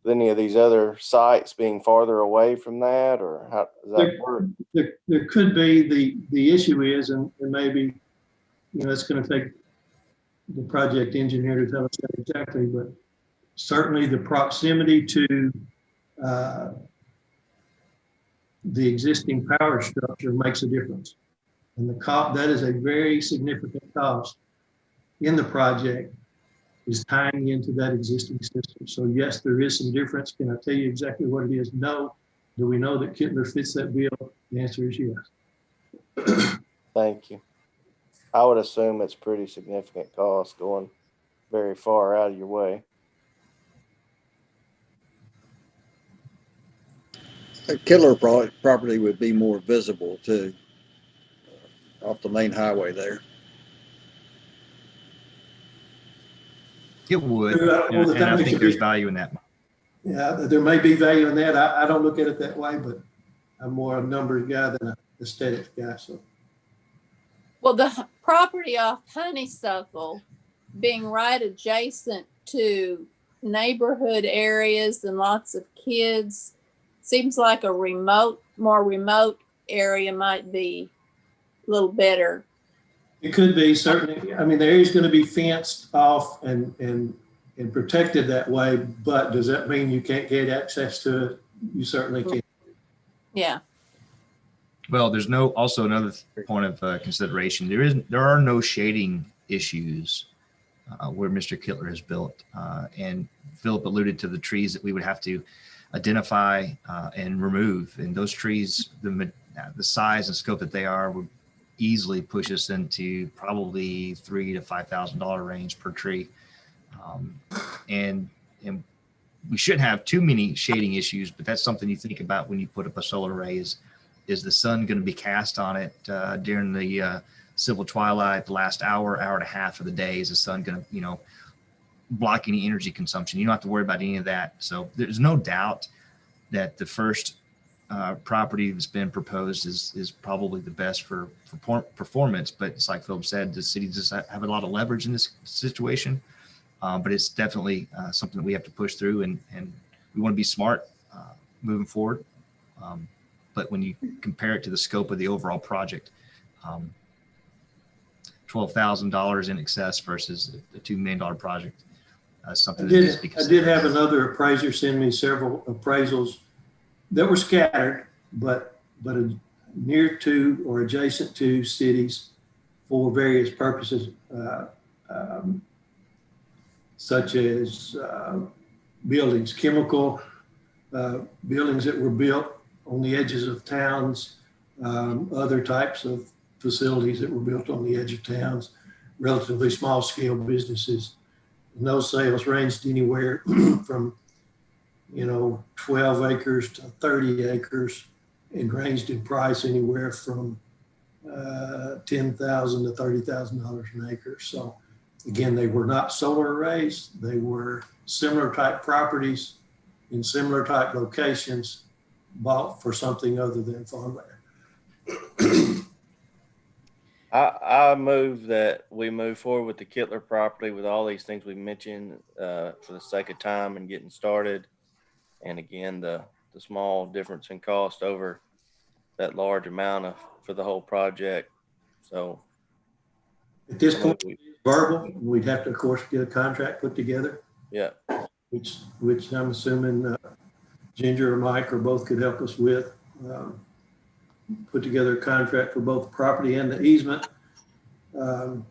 Any of these other sites being farther away from that, or how does that work? There could be. The issue is, and maybe, you know, it's going to take the project engineer to tell us that exactly, but certainly the proximity to the existing power structure makes a difference. And that is a very significant cost in the project, is tying into that existing system. So yes, there is some difference. Can I tell you exactly what it is? No. Do we know that Kittler fits that bill? The answer is yes. Thank you. I would assume it's pretty significant cost going very far out of your way. A Kittler property would be more visible too, off the main highway there. It would, and I think there's value in that. Yeah, there may be value in that. I don't look at it that way, but I'm more a numbers guy than an aesthetics guy. So, well, the property off Honeysuckle being right adjacent to neighborhood areas and lots of kids seems like a more remote area might be a little better. It could be, certainly. I mean, the area is going to be fenced off and protected that way, but does that mean you can't get access to it? You certainly can. Yeah. Well, there's also another point of consideration. There are no shading issues where Mr. Kittler has built, and Philip alluded to the trees that we would have to identify and remove, and those trees, the size and scope that they are, would easily push us into probably $3,000 to $5,000 range per tree, and we shouldn't have too many shading issues. But that's something you think about when you put up a solar array: is the sun going to be cast on it during the civil twilight, the last hour and a half of the day? Is the sun going to, block any energy consumption? You don't have to worry about any of that. So there's no doubt that the first property that's been proposed is probably the best for performance. But it's like Philip said, the city does have a lot of leverage in this situation. But it's definitely something that we have to push through, and we want to be smart moving forward. But when you compare it to the scope of the overall project, $12,000 in excess versus a $2 million project, something I did have another appraiser send me several appraisals that were scattered, but near to or adjacent to cities for various purposes, such as buildings, chemical buildings that were built on the edges of towns, other types of facilities that were built on the edge of towns, relatively small scale businesses. And those sales ranged anywhere from 12 acres to 30 acres, and ranged in price anywhere from $10,000 to $30,000 an acre. So again, they were not solar arrays. They were similar type properties in similar type locations bought for something other than farmland. I move that we move forward with the Kittler property with all these things we mentioned for the sake of time and getting started. And again, the small difference in cost over that large amount for the whole project. So at this point, verbal, we'd have to, of course, get a contract put together. Yeah. Which I'm assuming Ginger or Mike or both could help us with. Put together a contract for both the property and the easement. And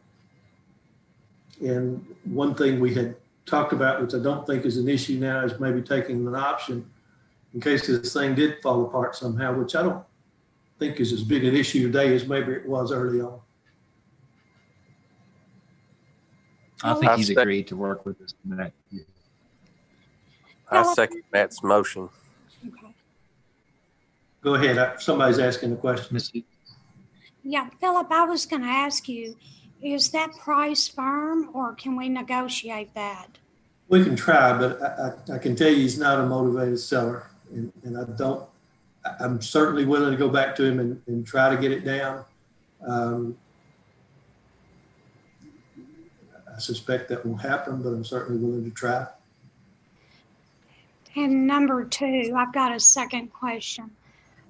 one thing we had talked about, which I don't think is an issue now, is maybe taking an option in case this thing did fall apart somehow, which I don't think is as big an issue today as maybe it was early on. I think he's agreed to work with us in that. I second Matt's motion. Okay. Go ahead. Somebody's asking a question. Yeah, Philip, I was going to ask you, is that price firm or can we negotiate that? We can try, but I can tell you he's not a motivated seller. And I'm certainly willing to go back to him and try to get it down. I suspect that will happen, but I'm certainly willing to try. And number two, I've got a second question.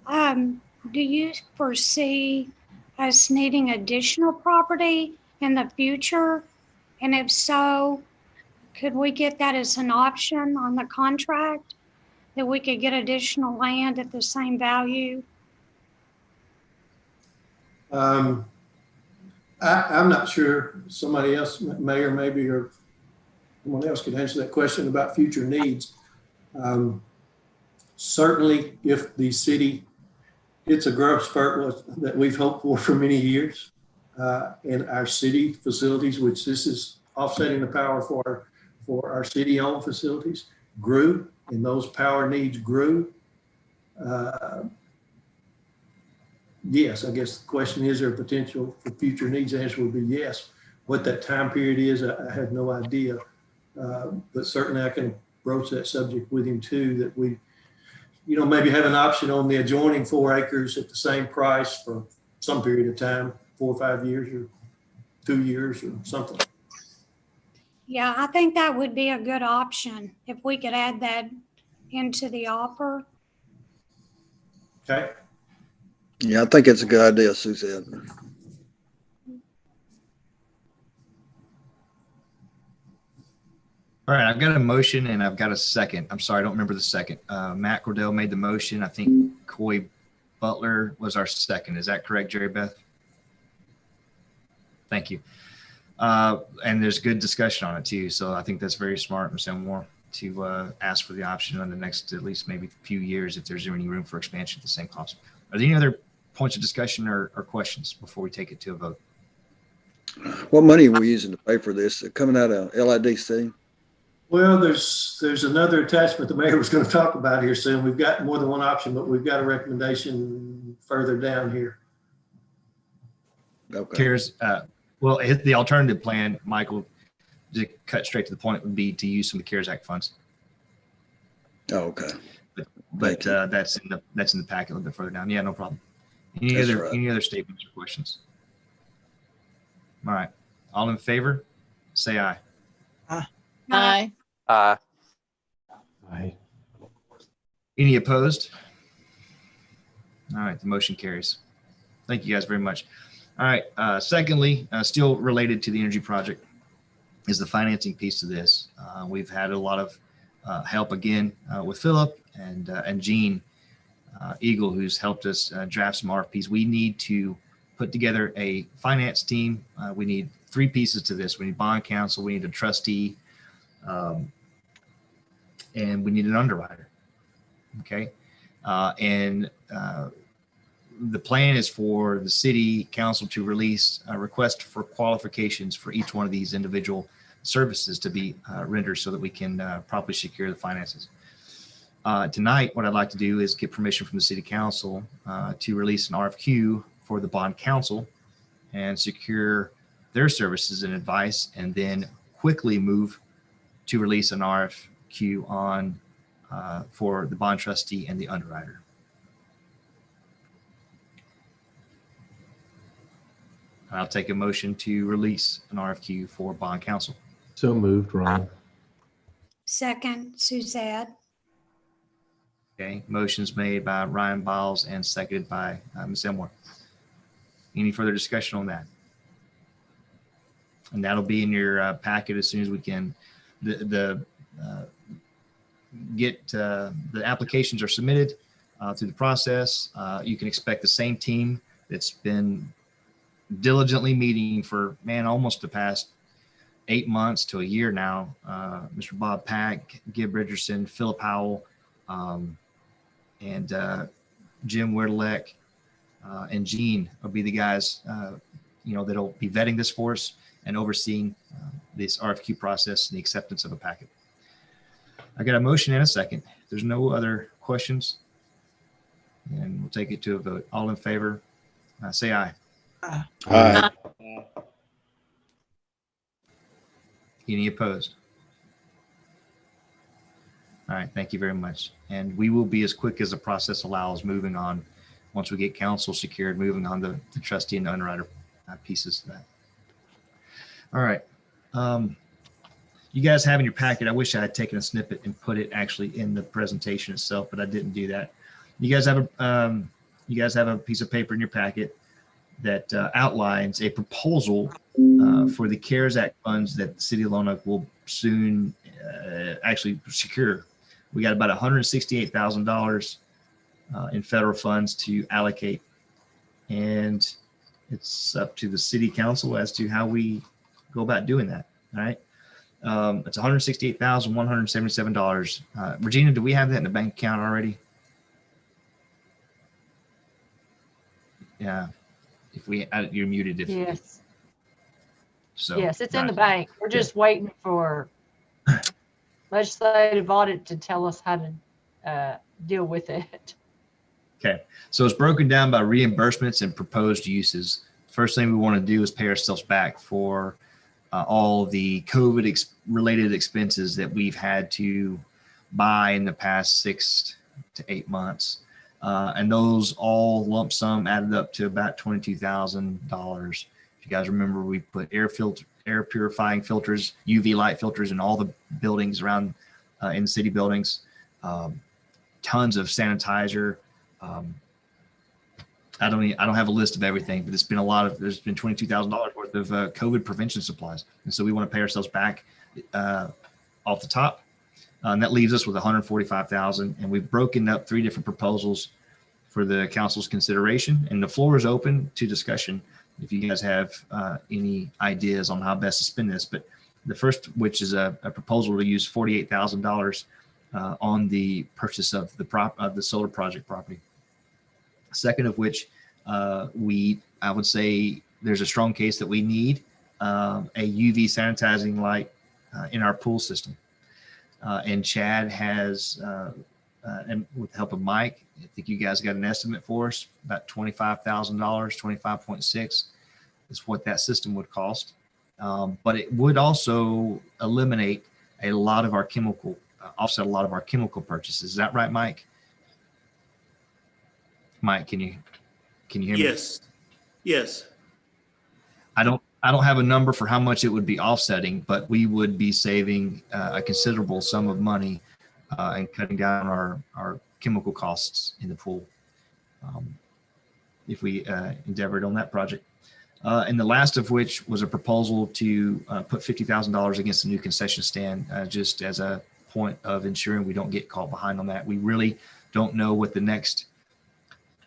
Do you foresee us needing additional property in the future? And if so, could we get that as an option on the contract, that we could get additional land at the same value? I'm not sure. Somebody else, Mayor maybe, or someone else could answer that question about future needs. Certainly, if the city hits a growth spurt that we've hoped for many years, and our city facilities, which this is offsetting the power for our city-owned facilities, grew, and those power needs grew. Yes, I guess the question is there potential for future needs? The answer would be yes. What that time period is, I have no idea. But certainly I can broach that subject with him too, that we, maybe have an option on the adjoining 4 acres at the same price for some period of time, 4 or 5 years or 2 years or something. Yeah, I think that would be a good option if we could add that into the offer. Okay. Yeah, I think it's a good idea, Suzanne. All right, I've got a motion and I've got a second. I'm sorry, I don't remember the second. Matt Cordell made the motion. I think Coy Butler was our second. Is that correct, Jerry Beth? Thank you. And there's good discussion on it too. So I think that's very smart, Ms. Elmore, to ask for the option on the next at least maybe few years if there's any room for expansion at the same cost. Are there any other points of discussion or questions before we take it to a vote? What money are we using to pay for this? Coming out of LIDC? Well, there's another attachment the mayor was going to talk about here soon. We've got more than one option, but we've got a recommendation further down here. Okay. CARES, well, the alternative plan, Michael, to cut straight to the point, would be to use some of the CARES Act funds. Oh, okay. But that's in the packet a little bit further down. Yeah, no problem. Any other statements or questions? All right. All in favor, say aye. Aye. Aye. Aye. Any opposed? All right, the motion carries. Thank you guys very much. All right. Secondly, still related to the energy project, is the financing piece of this. We've had a lot of help again with Philip and Gene Eagle, who's helped us draft some RFPs. We need to put together a finance team. We need 3 pieces to this. We need bond counsel, we need a trustee, and we need an underwriter. Okay. The plan is for the city council to release a request for qualifications for each one of these individual services to be rendered so that we can properly secure the finances. Tonight, what I'd like to do is get permission from the city council to release an RFQ for the bond counsel and secure their services and advice, and then quickly move to release an RFQ on for the bond trustee and the underwriter. I'll take a motion to release an RFQ for bond counsel. So moved, Ryan. Second, Suzette. Okay, motion's made by Ryan Biles and seconded by Ms. Elmore. Any further discussion on that? And that'll be in your packet as soon as we can. The applications are submitted through the process. You can expect the same team that's been diligently meeting for, almost the past 8 months to a year now. Mr. Bob Pack, Gib Richardson, Philip Howell, and Jim Werdelek and Gene will be the guys, that'll be vetting this for us and overseeing this RFQ process and the acceptance of a packet. I got a motion and a second. If there's no other questions, and we'll take it to a vote. All in favor, say aye. Aye. Any opposed? All right, thank you very much. And we will be as quick as the process allows moving on. Once we get counsel secured, moving on to the trustee and the underwriter pieces of that. All right. You guys have in your packet, I wish I had taken a snippet and put it actually in the presentation itself, but I didn't do that. You guys have a piece of paper in your packet that outlines a proposal for the CARES Act funds that the city of Lonoke will soon actually secure. We got about $168,000 in federal funds to allocate, and it's up to the city council as to how we go about doing that. All right. It's $168,177. Regina, do we have that in the bank account already? Yeah. If we, you're muted. If yes. So yes, it's in the bank. We're just waiting for legislative audit to tell us how to deal with it. Okay, so it's broken down by reimbursements and proposed uses. First thing we want to do is pay ourselves back for all the COVID related expenses that we've had to buy in the past 6 to 8 months. And those all lump sum added up to about $22,000. If you guys remember, we put air purifying filters, UV light filters in all the buildings around in city buildings, tons of sanitizer. I don't have a list of everything, but it's been there's been $22,000 worth of COVID prevention supplies. And so we want to pay ourselves back off the top. And that leaves us with $145,000. And we've broken up 3 different proposals for the council's consideration. And the floor is open to discussion if you guys have any ideas on how best to spend this. But the first, which is a proposal to use $48,000 on the purchase of the solar project property. Second of which, I would say there's a strong case that we need a UV sanitizing light in our pool system. And Chad has, and with the help of Mike, I think you guys got an estimate for us, about $25,000, 25.6 is what that system would cost. But it would also eliminate a lot of our offset a lot of our chemical purchases. Is that right, Mike? Mike, can you hear me? Yes. I don't have a number for how much it would be offsetting, but we would be saving a considerable sum of money and cutting down our chemical costs in the pool if we endeavored on that project. And the last of which was a proposal to put $50,000 against the new concession stand, just as a point of ensuring we don't get caught behind on that. We really don't know what the next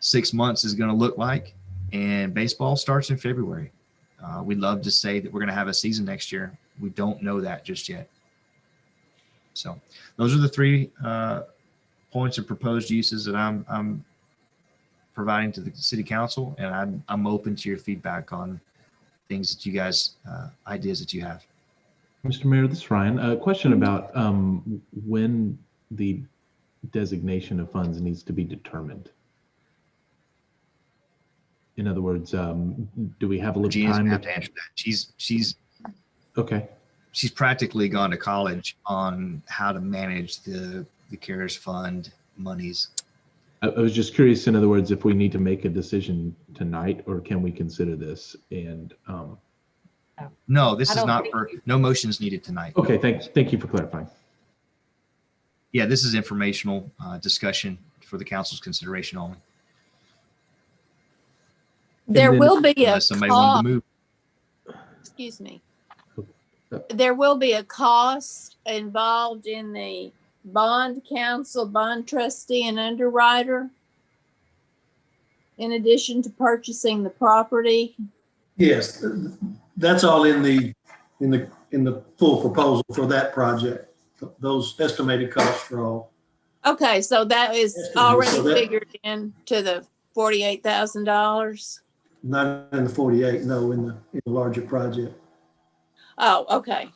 6 months is going to look like, and baseball starts in February. We'd love to say that we're going to have a season next year. We don't know that just yet. So those are the 3 points of proposed uses that I'm providing to the city council, and I'm open to your feedback on things that you guys, ideas that you have. Mr. Mayor, this is Ryan. A question about when the designation of funds needs to be determined. In other words, do we have a little time to answer that? She's okay. She's practically gone to college on how to manage the CARES fund monies. I was just curious, in other words, if we need to make a decision tonight, or can we consider this? And no, this I is don't not think for, no motions needed tonight. okay, thank you for clarifying. Yeah, this is informational discussion for the council's consideration only. There will be a Unless somebody wanted to cost. move. Excuse me. There will be a cost involved in the bond counsel, bond trustee, and underwriter, in addition to purchasing the property. Yes, that's all in the full proposal for that project. Those estimated costs are all. Okay, so that is already So that- figured into the $48,000. Not in the 48, no, in the larger project. Oh, okay.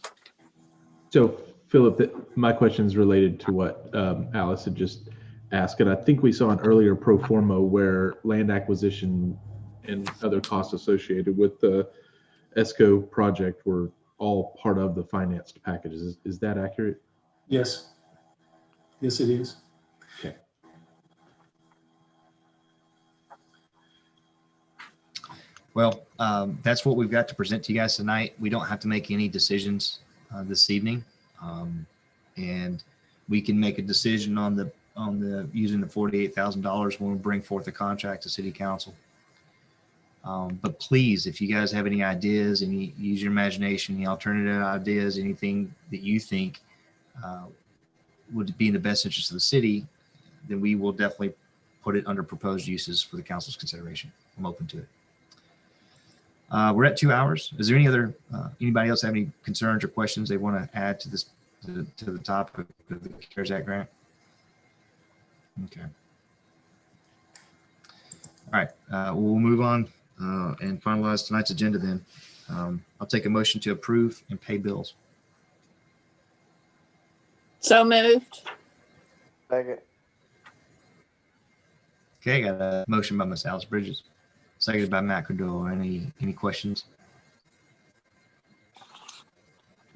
So, Philip, my question is related to what Alice had just asked. And I think we saw an earlier pro forma where land acquisition and other costs associated with the ESCO project were all part of the financed packages. Is that accurate? Yes. Yes, it is. Okay. Well, that's what we've got to present to you guys tonight. We don't have to make any decisions this evening, and we can make a decision on the using the $48,000 when we bring forth the contract to City Council. But please, if you guys have any ideas, any use your imagination, any alternative ideas, anything that you think would be in the best interest of the city, then we will definitely put it under proposed uses for the council's consideration. I'm open to it. We're at 2 hours. Is there any other anybody else have any concerns or questions they want to add to this to the topic of the CARES Act grant? Okay. All right. We'll move on and finalize tonight's agenda then. I'll take a motion to approve and pay bills. So moved. Second. Okay, got a motion by Ms. Alice Bridges, seconded by Matt Cordell. Any questions?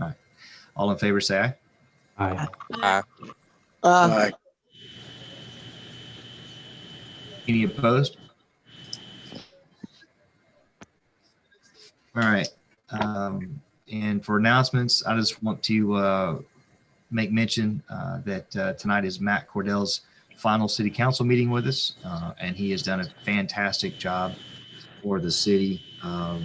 All right. All in favor, say aye. Aye. Aye. Aye. Any opposed? All right. And for announcements, I just want to make mention that tonight is Matt Cordell's final city council meeting with us, and he has done a fantastic job for the city. I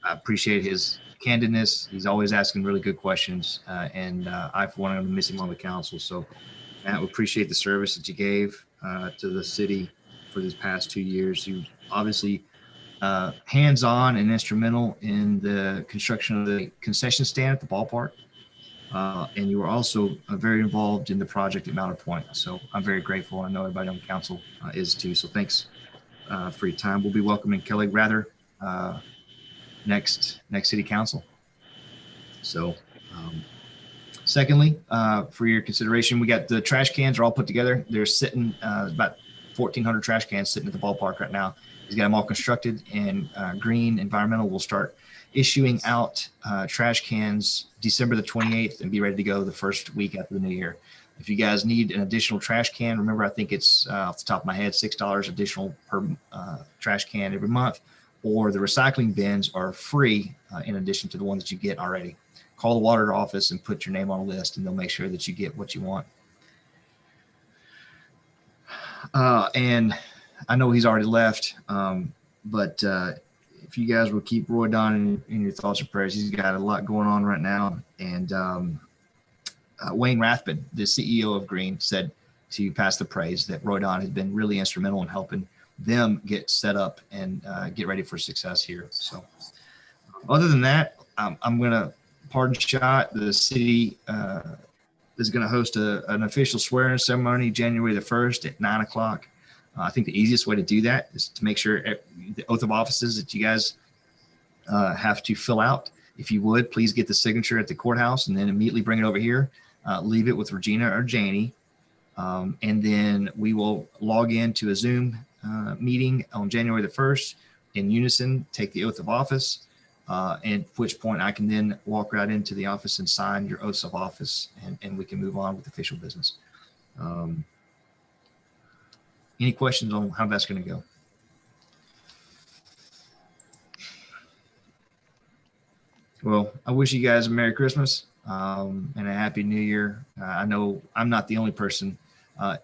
appreciate his candidness. He's always asking really good questions, and I, for one, am missing on the council. So, Matt, we appreciate the service that you gave to the city for these past 2 years. You obviously hands-on and instrumental in the construction of the concession stand at the ballpark. And you were also very involved in the project at Mallard Point. So I'm very grateful. I know everybody on the council is too. So thanks for your time. We'll be welcoming Kelly Rather next city council. So secondly, for your consideration, we got the trash cans are all put together. They're sitting about 1,400 trash cans sitting at the ballpark right now. He's got them all constructed, and Green Environmental will start issuing out trash cans December the 28th and be ready to go the first week after the new year. If you guys need an additional trash can, remember, I think it's off the top of my head, $6 additional per trash can every month, or the recycling bins are free in addition to the ones that you get already. Call the water office and put your name on a list, and they'll make sure that you get what you want. And I know he's already left, but if you guys will keep Roy Don in your thoughts and prayers, he's got a lot going on right now. And Wayne Rathbun, the CEO of Green, said to pass the praise that Roy Don has been really instrumental in helping them get set up and get ready for success here. So other than that, I'm going to pardon shot. The city is going to host an official swearing ceremony January the 1st at 9 o'clock. I think the easiest way to do that is to make sure the oath of offices that you guys have to fill out. If you would, please get the signature at the courthouse and then immediately bring it over here. Leave it with Regina or Janie. And then we will log into a Zoom meeting on January the 1st in unison, take the oath of office, at which point I can then walk right into the office and sign your oaths of office, and we can move on with official business. Any questions on how that's going to go? Well, I wish you guys a Merry Christmas and a Happy New Year. I know I'm not the only person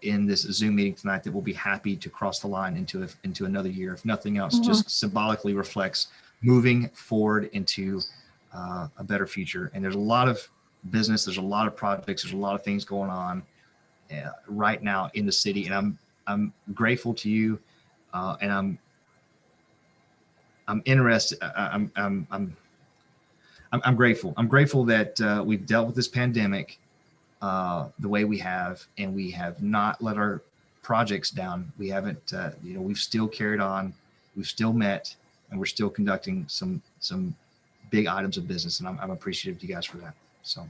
in this Zoom meeting tonight that will be happy to cross the line into another year. If nothing else, just symbolically reflects moving forward into a better future. And there's a lot of business, there's a lot of projects, there's a lot of things going on right now in the city, and I'm grateful to you, and I'm interested. I'm grateful. I'm grateful that we've dealt with this pandemic the way we have, and we have not let our projects down. We haven't, we've still carried on, we've still met, and we're still conducting some big items of business, and I'm appreciative to you guys for that. So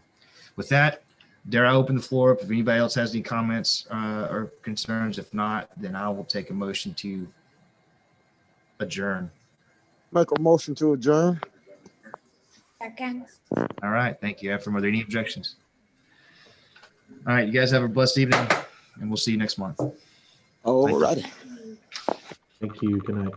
with that, dare I open the floor up if anybody else has any comments or concerns? If not, then I will take a motion to adjourn. Make a motion to adjourn. Second. All right, thank you. Ephraim, are there any objections? All right, you guys have a blessed evening, and we'll see you next month. All righty. Thank you. Good night.